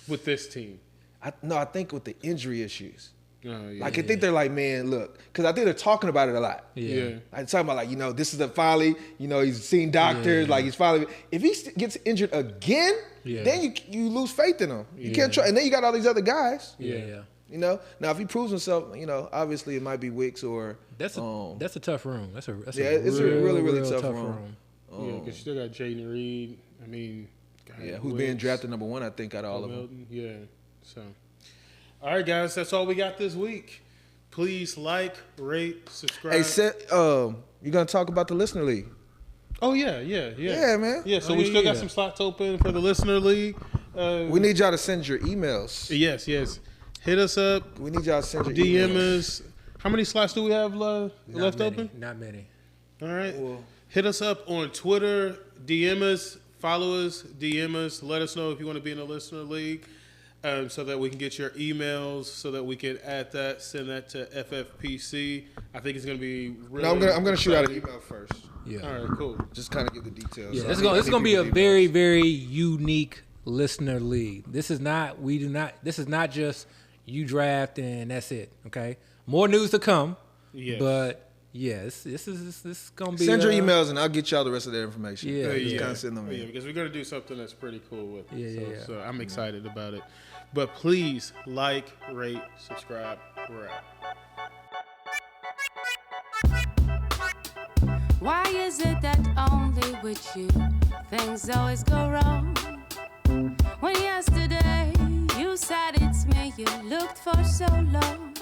With this team? I think with the injury issues. Like, I think they're like, man, look, because I think they're talking about it a lot. Yeah. Like, talking about, like, this is a finally, he's seen doctors, like, he's finally, if he gets injured again, then you lose faith in him. You can't try, and then you got all these other guys. Now if he proves himself, obviously it might be Wicks or that's a tough room. That's a it's a really tough room. Yeah, because you still got Jaden Reed. I mean, who's being drafted number 1, I think, out of all of them. Yeah. So, all right, guys, that's all we got this week. Please like, rate, subscribe. Hey, you gonna talk about the listener league? Oh yeah, man. Yeah, so we still got some slots open for the listener league. We need y'all to send your emails. Yes. Hit us up. We need y'all to send your DM emails. us. How many slots do we have left open? Not many. All right. Well, hit us up on Twitter. DM us. Follow us. DM us. Let us know if you want to be in the listener league, so that we can get your emails, so that we can add that, send that to FFPC. I think it's going to be really. No, I'm going to shoot out an email first. Yeah. All right. Cool. Just kind of give the details. Yeah. This is going to be a very, very unique listener league. This is not just you draft and that's it. Okay. More news to come. Yes. But this is gonna be. Send your emails and I'll get y'all the rest of that information. Just kind of send them in. Yeah, because we're gonna do something that's pretty cool with it. Yeah. So I'm excited about it. But please like, rate, subscribe. We're out. Why is it that only with you things always go wrong? When yesterday you said it's me you looked for so long.